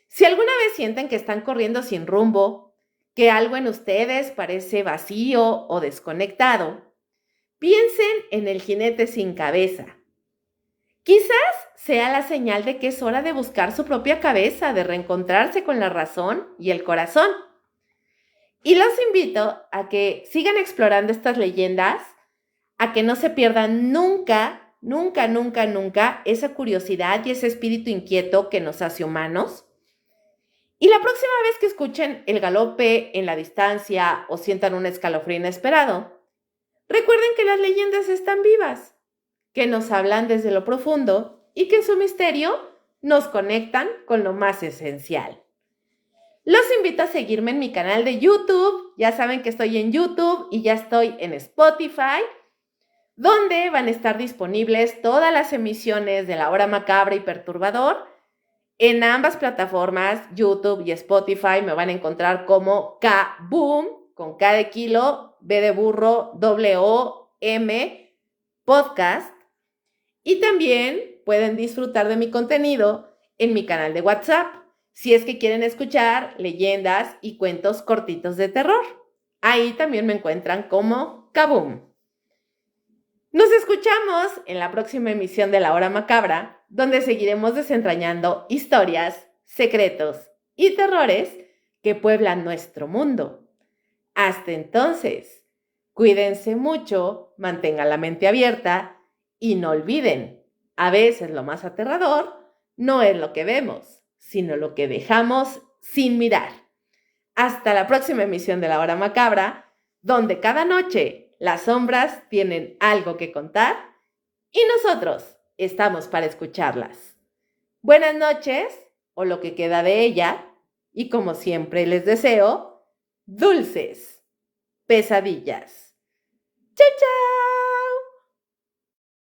Si alguna vez sienten que están corriendo sin rumbo, que algo en ustedes parece vacío o desconectado, piensen en el jinete sin cabeza. Quizás sea la señal de que es hora de buscar su propia cabeza, de reencontrarse con la razón y el corazón. Y los invito a que sigan explorando estas leyendas, a que no se pierdan nunca, nunca, nunca, nunca esa curiosidad y ese espíritu inquieto que nos hace humanos. Y la próxima vez que escuchen el galope en la distancia o sientan un escalofrío inesperado, recuerden que las leyendas están vivas, que nos hablan desde lo profundo y que en su misterio nos conectan con lo más esencial. Los invito a seguirme en mi canal de YouTube. Ya saben que estoy en YouTube y ya estoy en Spotify, donde van a estar disponibles todas las emisiones de La Hora Macabra y Perturbador. En ambas plataformas, YouTube y Spotify, me van a encontrar como K-Boom, con K de kilo, B de burro, W-O-M, podcast. Y también pueden disfrutar de mi contenido en mi canal de WhatsApp, si es que quieren escuchar leyendas y cuentos cortitos de terror. Ahí también me encuentran como Kaboom. Nos escuchamos en la próxima emisión de La Hora Macabra, donde seguiremos desentrañando historias, secretos y terrores que pueblan nuestro mundo. Hasta entonces, cuídense mucho, mantengan la mente abierta y no olviden, a veces lo más aterrador no es lo que vemos, sino lo que dejamos sin mirar. Hasta la próxima emisión de La Hora Macabra, donde cada noche las sombras tienen algo que contar y nosotros estamos para escucharlas. Buenas noches, o lo que queda de ella, y como siempre les deseo, dulces pesadillas. ¡Chao, chao!